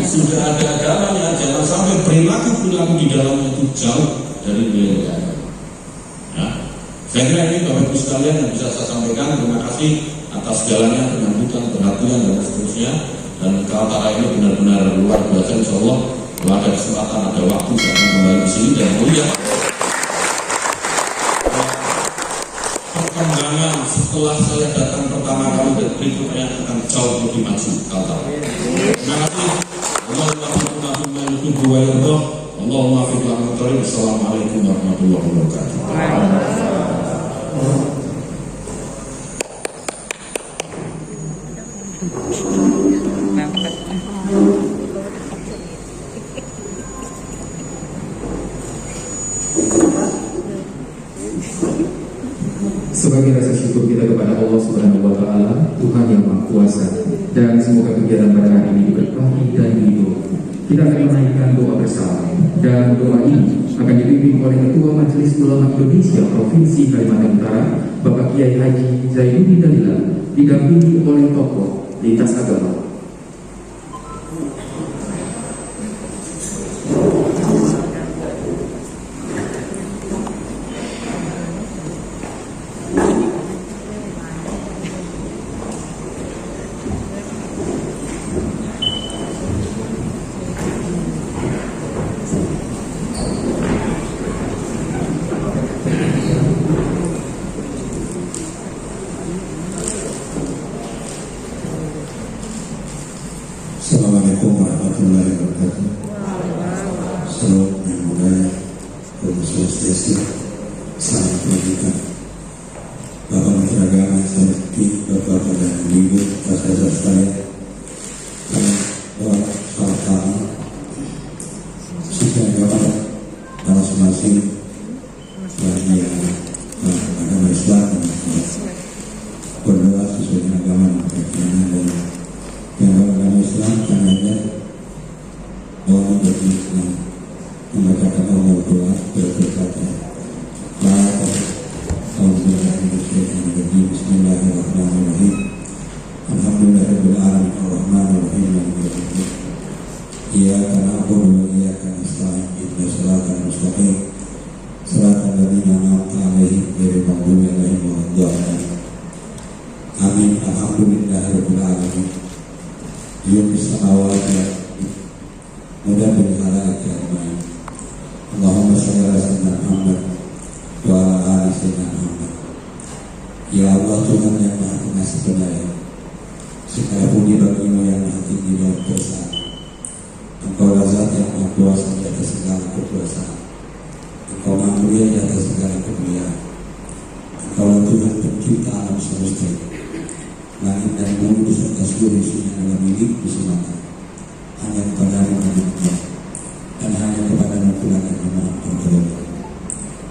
Sudah ada agamanya, jangan sampai perilaku di dalamnya itu jauh dari nilai agama. Nah, saya kira ini Bapak Ibu sekalian yang bisa saya sampaikan. Terima kasih atas segalanya, penyambutan, perhatian dan seterusnya. Dan Kaltara ini benar-benar luar biasa. Insya Allah kalau ada kesempatan, ada waktu saya akan kembali ke sini dan melihat perkembangan setelah saya datang pertama kali dan berikutnya akan jauh lebih maju Kaltara. Terima kasih. Allahumma fiqh al-muqtarib. Assalamualaikum warahmatullahi wabarakatuh. Sebagai rasa syukur kita kepada Allah Subhanahu wa Ta'ala, Tuhan yang Maha Kuasa, dan semoga kegiatan pada hari ini diberkahi dan diridhoi. Kita akan menaikkan doa bersama. Dan doa ini akan dipimpin oleh Ketua Majelis Ulama Indonesia Provinsi Kalimantan Utara, Bapak Kiai Haji Zainuddin Dalila, didampingi oleh tokoh lintas agama. Assalamualaikum warahmatullahi wabarakatuh. Salam yang mulia, Om Swastiastu, salam kebajikan. Bapak Menteri Agama yang saya hormati, Bapak dan Ibu, saudara sekalian, salam kami, sisa agama masing-masing yang agama Islam berdoa sesuai dengan agama keyakinan dan yang agama Islam karena bahwa menjadi Islam membacakan Allah doa berkata Bismillahirrahmanirrahim. Alhamdulillahirabbil alamin arrahmanir rahim maliki yaumiddin. Iyyaka na'budu wa iyyaka nasta'in ihdinas siratal mustaqim siratal ladzina an'amta 'alaihim ghairil maghdubi 'alaihim waladdallin. Amin. Alhamdulillahirabbil alamin. Yunus samawati mudah berhalal ajmain. Allahumma shalli ala sayyidina Muhammad wa ala ali sayyidina Muhammad. Ya Allah, Tuhan yang Maha Pengasih Penyayang, segala puji bagimu yang Maha Tinggi dan Besar. Engkau Zat yang Maha Kuasa di atas segala kekuasaan. Engkau Maha Mulia di atas segala kemuliaan. Engkau Tuhan pencipta alam semesta. Langit dan bumi beserta seluruh isinya adalah milik-Mu semata. Hanya kepada-Mu kami mohon, dan hanya kepada-Mu pula kami mohon pertolongan.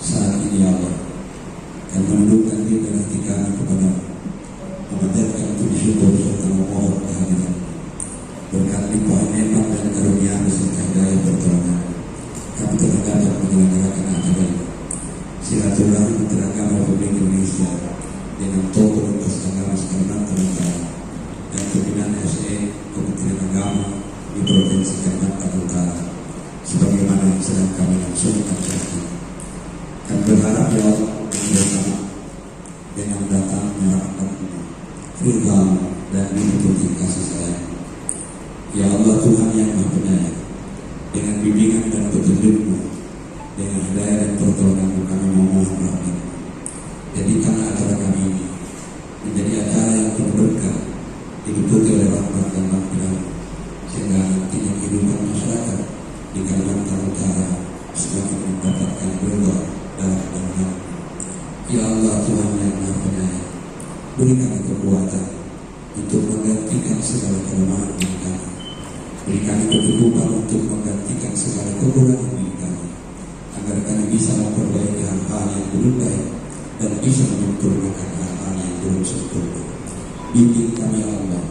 Saat ini ya Allah, dan menundukkan diri dan hati kami kepada-Mu, memanjatkan puji syukur serta memohon kehadiran. Berkat limpahan nikmat dan karunia-Mu serta hidayah pertolongan, kami telah dapat menyelenggarakan acara silaturahmi antara agama Republik Indonesia dengan tokoh lintas agama Kalimantan Utara dan pimpinan SE Kementerian Agama di Provinsi Kalimantan Utara, sebagaimana yang sedang kami langsungkan saat ini. Dan berharap ya Allah bersama dengan datangnya rahmat-Mu, ridha-Mu dan diliputi kasih sayang. Ya Allah Tuhan yang Maha Penyayang, dengan bimbingan dan petunjuk-Mu, dengan hidayah dan pertolongan-Mu kami memohon rahmat. Jadikanlah acara kami ini menjadi acara yang penuh berkah, diliputi oleh rahmat dan maghfirah-Mu, sehingga nantinya kehidupan masyarakat di Kalimantan Utara semakin mendapatkan ridha dan rahmat. Ya Allah Tuhan yang Maha Penyayang, berikan kekuatan untuk menggantikan segala kelemahan milik kami. Berikan kecukupan untuk menggantikan segala kekurangan milik kami, agar kami bisa memperbaiki hal-hal yang belum baik dan bisa menyempurnakan hal-hal yang belum sempurna. Bimbing kami ya Allah,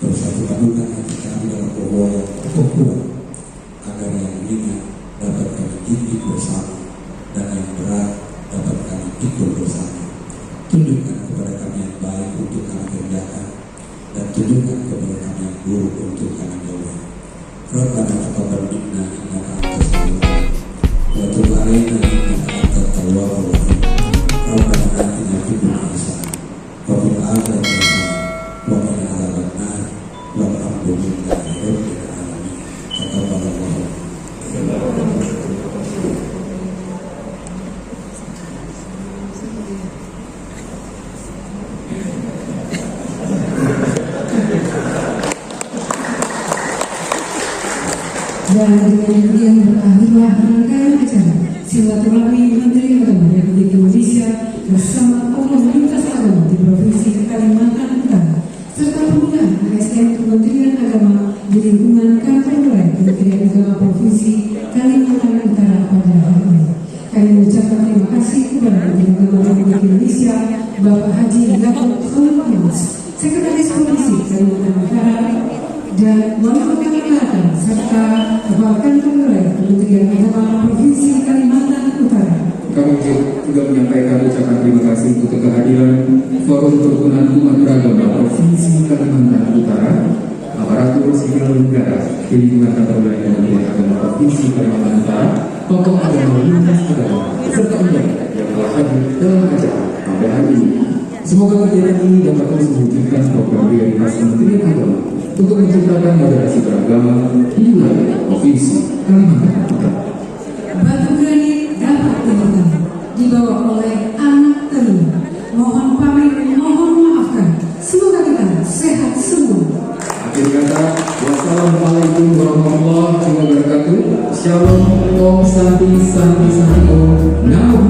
bersatu padukan hati kami dalam bahwa yang kuat, agar yang ringan dapat kami gigit bersama dan yang berat dapat kami pikul bersama. Tunjukkan kepada kami yang baik untuk kami kerjakan, dan tunjukkan kepada kami yang buruk untuk kami jauhi. Rabbana taqabbal minna innaka antas samiul wa tub 'alaina innaka antat tawwabur rahim. Rabbana atina fid dunya hasanah wa fil akhirati hasanah wa qina adzabannar. Walhamdulillahi rabbil alamin. Taqabbalallahu. Dan dengan demikian berakhirlah rangkaian acara silaturahmi Menteri Agama Republik Indonesia bersama tokoh lintas agama di Provinsi Kalimantan Utara serta penggunaan ASN Kementerian Agama di lingkungan kantor wilayah Kementerian Agama Provinsi Kalimantan Utara pada hari ini. Kami mengucapkan terima kasih kepada Menteri Agama Republik Indonesia Bapak Haji Yakut Khalil Mas, Sekretaris Provinsi Kalimantan Utara, dan Wali Kota Klaten serta Kepala Kantor Wilayah Kementerian Agama Provinsi Kalimantan Utara. Kami juga menyampaikan ucapan terima kasih untuk kehadiran Forum Kerukunan Umat Beragama Provinsi Kalimantan Utara, aparatur sipil negara di lingkungan kantor wilayah Kementerian Agama Provinsi Kalimantan Utara, tokoh agama lintas agama, serta undangan yang telah hadir dalam acara pada hari ini. Semoga kegiatan ini dapat terus mewujudkan program prioritas Kementerian Agama untuk menciptakan moderasi beragama di wilayah Provinsi Kalimantan Utara. Batu granit dapat ditemukan dibawa oleh anak terun. Mohon pamit, mohon maafkan. Semoga kita sehat semua. Akhir kata, wassalamualaikum warahmatullahi wabarakatuh. Shalom, Om Santi Santi Santi Om. Namo